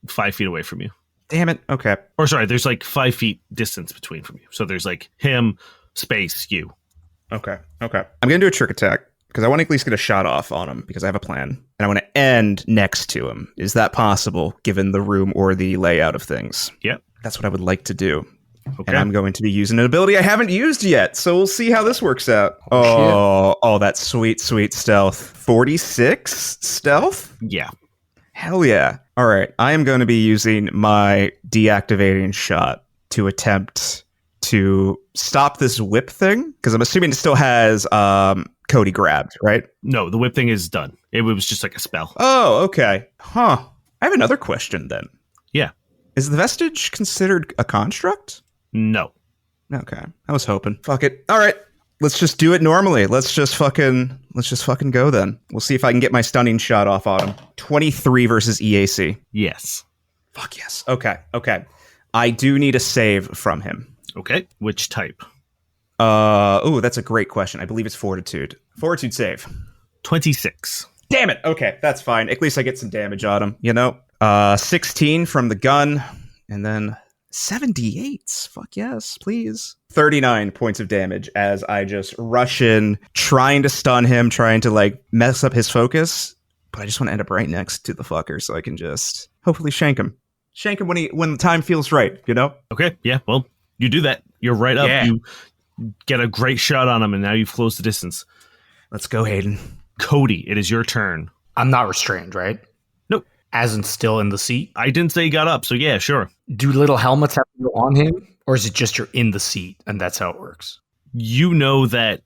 5 feet away from you. Damn it. Okay. Or sorry, there's 5 feet distance between from you. So there's him, space, you. Okay. I'm going to do a trick attack because I want to at least get a shot off on him because I have a plan. And I want to end next to him. Is that possible given the room or the layout of things? Yep. That's what I would like to do. Okay. And I'm going to be using an ability I haven't used yet. So we'll see how this works out. Oh, that sweet stealth. 46 stealth? Yeah. Hell yeah. All right. I am going to be using my deactivating shot to attempt to stop this whip thing. Because I'm assuming it still has Cody grabbed, right? No, the whip thing is done. It was just a spell. Oh, okay. Huh. I have another question then. Yeah. Is the vestige considered a construct? No. Okay. I was hoping. Fuck it. All right. Let's just do it normally. Let's just fucking go then. We'll see if I can get my stunning shot off on him. 23 versus EAC. Yes. Fuck yes. Okay. I do need a save from him. Okay. Which type? That's a great question. I believe it's fortitude. Fortitude save. 26. Damn it. Okay, that's fine. At least I get some damage on him, 16 from the gun, and then 78. Fuck yes, please. 39 points of damage as I just rush in, trying to stun him, trying to mess up his focus, but I just want to end up right next to the fucker so I can just hopefully shank him. Shank him when the time feels right, Okay, yeah, well, you do that. You're right up. Yeah. You get a great shot on him, and now you've closed the distance. Let's go, Hayden. Cody, it is your turn. I'm not restrained, right? Nope. Asin's still in the seat. I didn't say he got up, so yeah, sure. Do little helmets have to go on him? Or is it just you're in the seat and that's how it works? You know that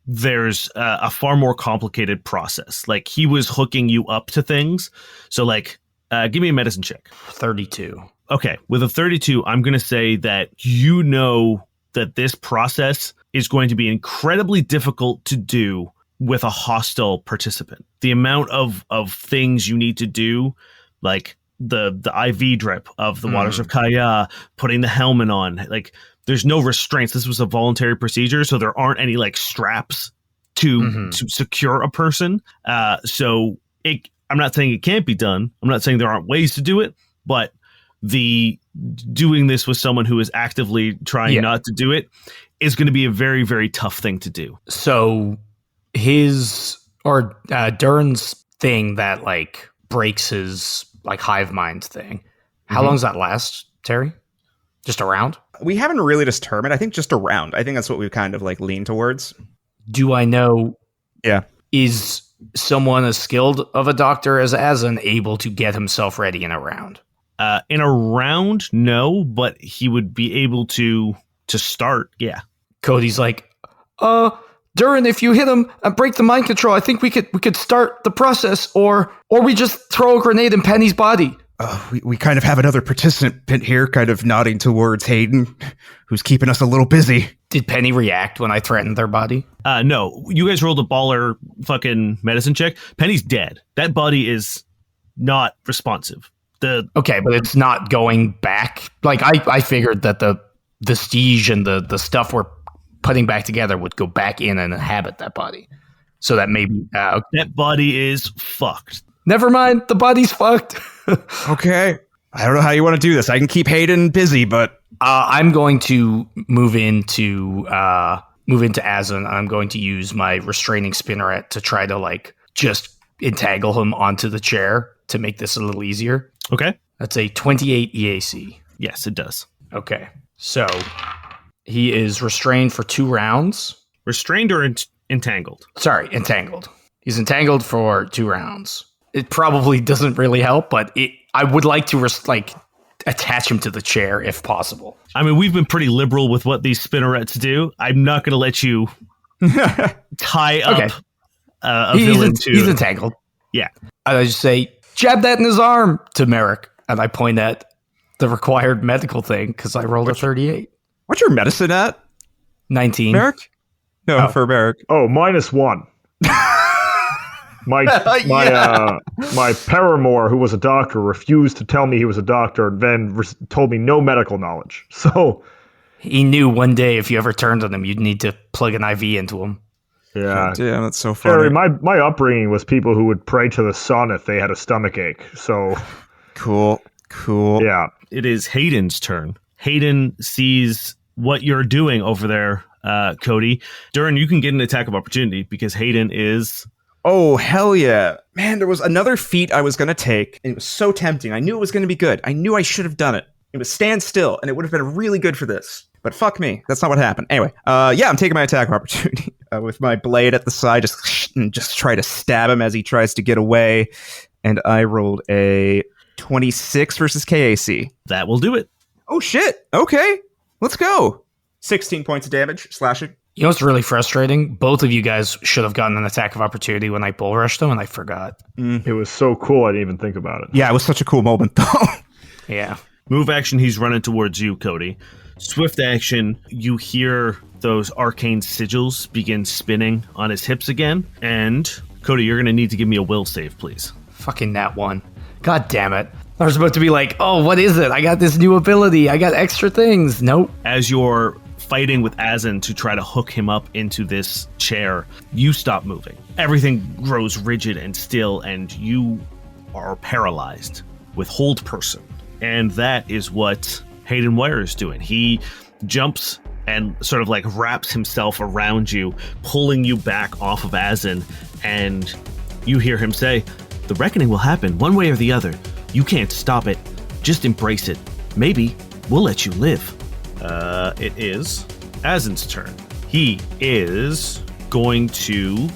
there's a far more complicated process. Like, he was hooking you up to things. So, give me a medicine check. 32. Okay, with a 32, I'm going to say that you know that this process is going to be incredibly difficult to do with a hostile participant. The amount of things you need to do, like the IV drip of the Waters of Kaya, putting the helmet on, there's no restraints. This was a voluntary procedure, so there aren't any straps to secure a person. So I'm not saying it can't be done. I'm not saying there aren't ways to do it, but doing this with someone who is actively trying not to do it is going to be a very, very tough thing to do. So Durrin's thing that breaks his hive mind thing. How long does that last, Terry? Just a round? We haven't really determined. I think just a round. I think that's what we've kind of lean towards. Do I know? Yeah. Is someone as skilled of a doctor as Asin able to get himself ready in a round? In a round, no, but he would be able to start. Yeah. Cody's Durrin, if you hit him and break the mind control, I think we could start the process, or we just throw a grenade in Penny's body. We kind of have another participant here, kind of nodding towards Hayden, who's keeping us a little busy. Did Penny react when I threatened their body? No. You guys rolled a baller fucking medicine check. Penny's dead. That body is not responsive. Okay, but it's not going back. I figured that the vestige and the stuff we're putting back together would go back in and inhabit that body. So that maybe... That body is fucked. Never mind. The body's fucked. Okay. I don't know how you want to do this. I can keep Hayden busy, but... I'm going to move into Asin. I'm going to use my restraining spinneret to try to just entangle him onto the chair to make this a little easier. Okay. That's a 28 EAC. Yes, it does. Okay. So he is restrained for 2 rounds. Restrained or entangled? Sorry, entangled. He's entangled for 2 rounds. It probably doesn't really help, but I would like to attach him to the chair if possible. I mean, we've been pretty liberal with what these spinnerets do. I'm not going to let you tie up a villain to... He's entangled. Yeah. I just say, jab that in his arm to Merrick. And I point at the required medical thing because I rolled a 38. What's your medicine at? 19. Merrick? No, for Merrick. Oh, -1. My paramour, who was a doctor, refused to tell me he was a doctor, then told me no medical knowledge. So he knew one day if you ever turned on him, you'd need to plug an IV into him. Yeah, damn, that's so funny. Harry, my upbringing was people who would pray to the sun if they had a stomach ache. So cool. Yeah, it is Hayden's turn. Hayden sees what you're doing over there, Cody. Durrin, you can get an attack of opportunity because Hayden is... Oh, hell yeah. Man, there was another feat I was going to take, and it was so tempting. I knew it was going to be good. I knew I should have done it. It was stand still, and it would have been really good for this. But fuck me. That's not what happened. Anyway, I'm taking my attack of opportunity with my blade at the side, just try to stab him as he tries to get away. And I rolled a 26 versus KAC. That will do it. Oh, shit. Okay. Let's go. 16 points of damage, slashing. You know what's really frustrating? Both of you guys should have gotten an attack of opportunity when I bull rushed them, and I forgot. It was so cool, I didn't even think about it. Yeah, it was such a cool moment, though. Yeah. Move action, he's running towards you, Cody. Swift action, you hear those arcane sigils begin spinning on his hips again. And, Cody, you're going to need to give me a will save, please. Fucking that one. God damn it. I was about to be like, oh, what is it? I got this new ability. I got extra things. Nope. As you're fighting with Azin to try to hook him up into this chair, you stop moving. Everything grows rigid and still, and you are paralyzed with hold person. And that is what Hayden Wire is doing. He jumps and sort of like wraps himself around you, pulling you back off of Azin, and you hear him say, "The reckoning will happen one way or the other. You can't stop it. Just embrace it. Maybe we'll let you live." It is Azin's turn. He is going to,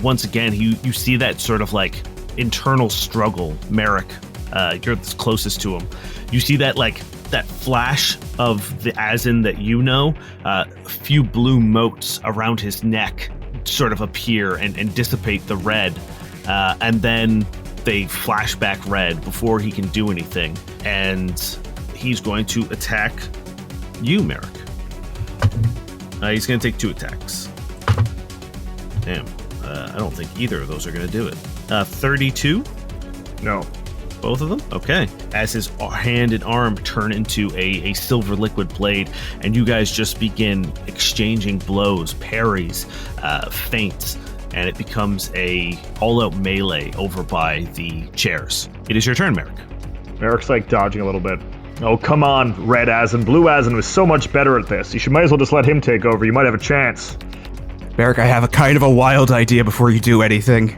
once again, you see that sort of like internal struggle, Merrick. You're the closest to him. You see that like that flash of the Azin that you know, a few blue motes around his neck sort of appear and dissipate the red, and then they flash back red before he can do anything, and he's going to attack you, Merrick. He's going to take 2 attacks. Damn, I don't think either of those are going to do it. 32? No. Both of them? Okay. As his hand and arm turn into a silver liquid blade, and you guys just begin exchanging blows, parries, feints, and it becomes a all-out melee over by the chairs. It is your turn, Merrick. Merrick's like dodging a little bit. Oh, come on, Red Azin. Blue Azin was so much better at this. You might as well just let him take over. You might have a chance. Merrick, I have a kind of a wild idea before you do anything.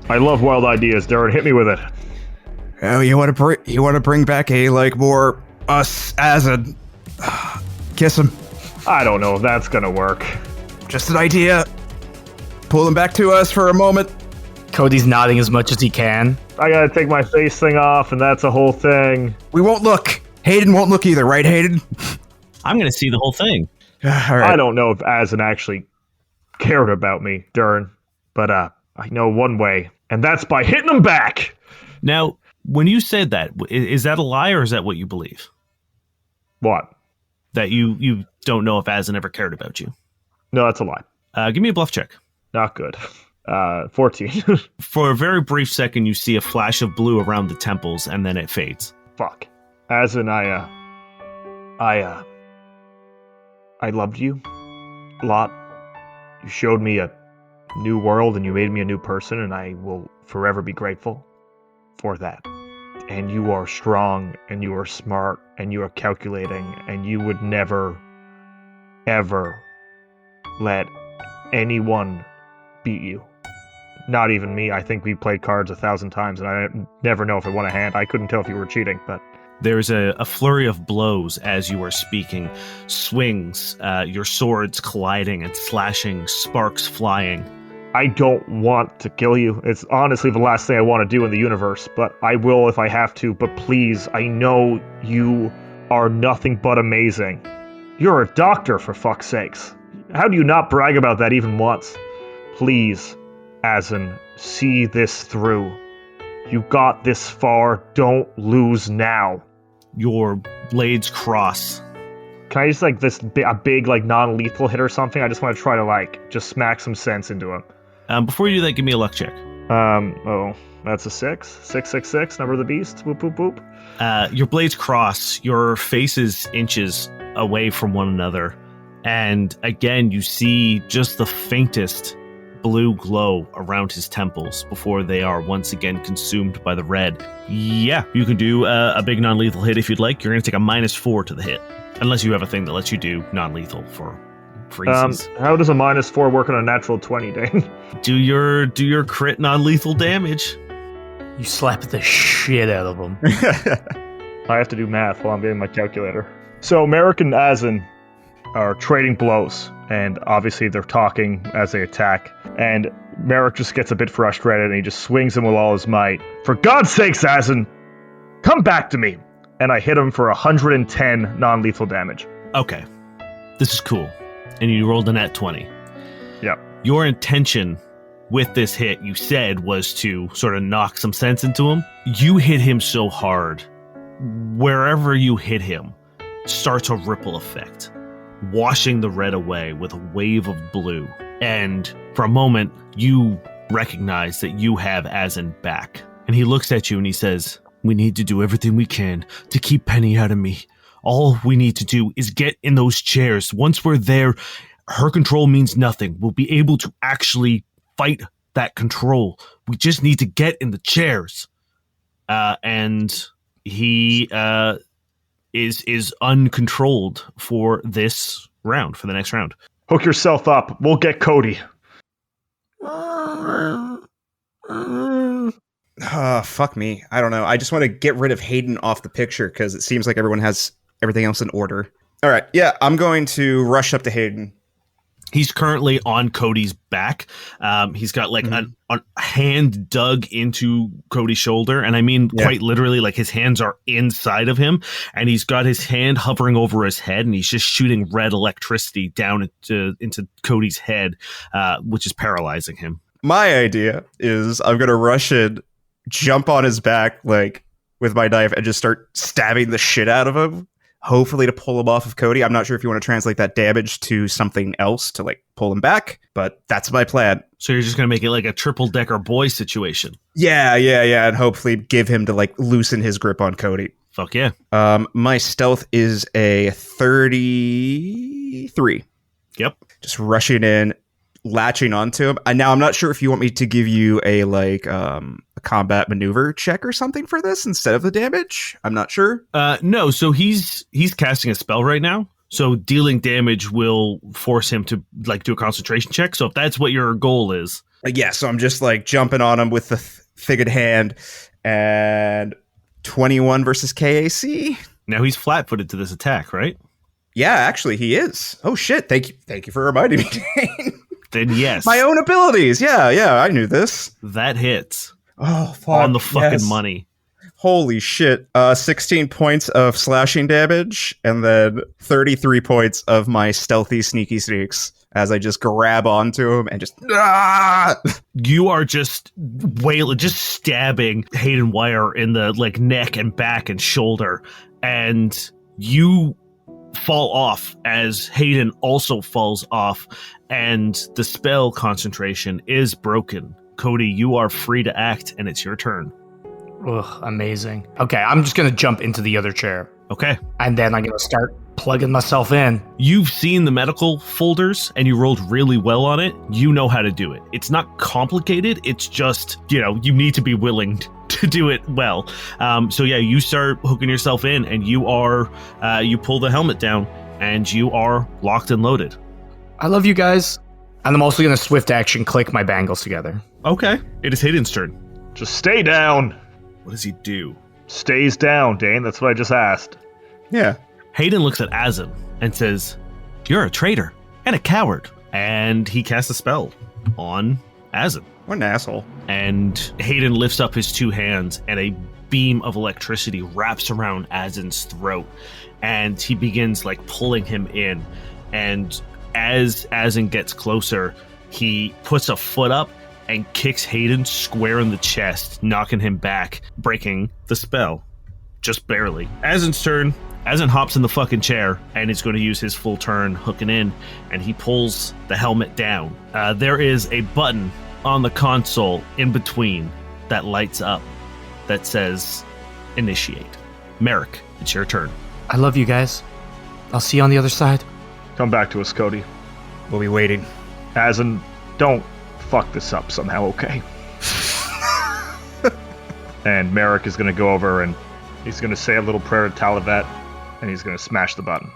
I love wild ideas, Durrin. Hit me with it. Oh, you want to bring back a like more us Azin? Kiss him. I don't know if that's gonna work. Just an idea. Pull him back to us for a moment. Cody's nodding as much as he can. I gotta take my face thing off, and that's a whole thing. We won't look. Hayden won't look either, right, Hayden? I'm going to see the whole thing. All right. I don't know if Azin actually cared about me, Durrin, but I know one way, and that's by hitting him back. Now, when you said that, is that a lie or is that what you believe? What? That you don't know if Azin ever cared about you? No, that's a lie. Give me a bluff check. Not good. 14. For a very brief second, you see a flash of blue around the temples, and then it fades. Fuck. Azin, I loved you a lot. You showed me a new world, and you made me a new person, and I will forever be grateful for that. And you are strong, and you are smart, and you are calculating, and you would never, ever let anyone beat you. Not even me. I think we played cards 1,000 times, and I never know if I won a hand. I couldn't tell if you were cheating, but... There's a flurry of blows as you are speaking. Swings, your swords colliding and slashing, sparks flying. I don't want to kill you. It's honestly the last thing I want to do in the universe, but I will if I have to. But please, I know you are nothing but amazing. You're a doctor, for fuck's sakes. How do you not brag about that even once? Please, Azin, see this through. You got this far. Don't lose now. Your blades cross. Can I just like a big like non-lethal hit or something? I just want to try to like just smack some sense into him. Before you do that, give me a luck check. Oh, that's a 6. 666, number of the beast. Whoop, whoop, whoop. Your blades cross. Your faces inches away from one another. And again, you see just the faintest blue glow around his temples before they are once again consumed by the red. Yeah, you can do a big non-lethal hit if you'd like. You're going to take a -4 to the hit. Unless you have a thing that lets you do non-lethal for freezes. How does a -4 work on a natural 20, Dane? Do your crit non-lethal damage. You slap the shit out of him. I have to do math while I'm getting my calculator. So Merrick and Azin are trading blows, and obviously they're talking as they attack, and Merrick just gets a bit frustrated and he just swings him with all his might. For God's sakes, Azin, come back to me! And I hit him for 110 non-lethal damage. Okay. This is cool. and you rolled a nat 20. Yep. Your intention with this hit, you said, was to sort of knock some sense into him. You hit him so hard, wherever you hit him starts a ripple effect, washing the red away with a wave of blue. And for a moment, you recognize that you have Asin back. And he looks at you and he says, "We need to do everything we can to keep Penny out of me. All we need to do is get in those chairs. Once we're there, her control means nothing. We'll be able to actually fight that control. We just need to get in the chairs." And he is uncontrolled for this round, for the next round. Hook yourself up. We'll get Cody. Fuck me. I don't know. I just want to get rid of Hayden off the picture because it seems like everyone has everything else in order. All right. Yeah, I'm going to rush up to Hayden. He's currently on Cody's back. He's got like a hand dug into Cody's shoulder. And I mean, quite literally, like his hands are inside of him. And he's got his hand hovering over his head. And he's just shooting red electricity down into Cody's head, which is paralyzing him. My idea is I'm going to rush in, jump on his back, like with my knife, and just start stabbing the shit out of him. Hopefully to pull him off of Cody. I'm not sure if you want to translate that damage to something else to like pull him back, but that's my plan. So you're just going to make it like a triple-decker boy situation. Yeah. And hopefully give him to like loosen his grip on Cody. Fuck yeah. My stealth is a 33. Yep. Just rushing in, latching onto him. And now I'm not sure if you want me to give you a like a combat maneuver check or something for this instead of the damage. I'm not sure. No, so he's casting a spell right now. So dealing damage will force him to like do a concentration check. So if that's what your goal is. Yeah, so I'm just like jumping on him with the figured hand, and 21 versus KAC. Now he's flat-footed to this attack, right? Yeah, actually he is. Oh shit, thank you for reminding me. Then yes. My own abilities. Yeah, I knew this. That hits. Oh, fuck. On the fucking money. Holy shit. 16 points of slashing damage, and then 33 points of my stealthy sneaky sneaks as I just grab onto him and just... You are just just stabbing Hayden Wire in the like neck and back and shoulder, and you fall off as Hayden also falls off, and the spell concentration is broken. Cody, you are free to act, and it's your turn. Ugh, amazing. Okay, I'm just going to jump into the other chair. Okay. And then I'm going to start plugging myself in. You've seen the medical folders, and you rolled really well on it. You know how to do it. It's not complicated. It's just, you need to be willing to do it well. So yeah, you start hooking yourself in, and you pull the helmet down, and you are locked and loaded. I love you guys. And I'm also going to swift action click my bangles together. Okay. It is Hayden's turn. Just stay down. What does he do? Stays down, Dane. That's what I just asked. Yeah. Hayden looks at Asin and says, "You're a traitor and a coward." And he casts a spell on Asin. What an asshole. And Hayden lifts up his two hands, and a beam of electricity wraps around Asin's throat. And he begins like pulling him in. And as Asin gets closer, he puts a foot up and kicks Hayden square in the chest, knocking him back, breaking the spell. Just barely. Asin's turn. Asin hops in the fucking chair and is going to use his full turn hooking in, and he pulls the helmet down. There is a button on the console in between that lights up that says initiate. Merrick, it's your turn. I love you guys. I'll see you on the other side. Come back to us, Cody. We'll be waiting. Asin, don't fuck this up somehow, okay? And Merrick is going to go over and he's going to say a little prayer to Talavet, and he's going to smash the button.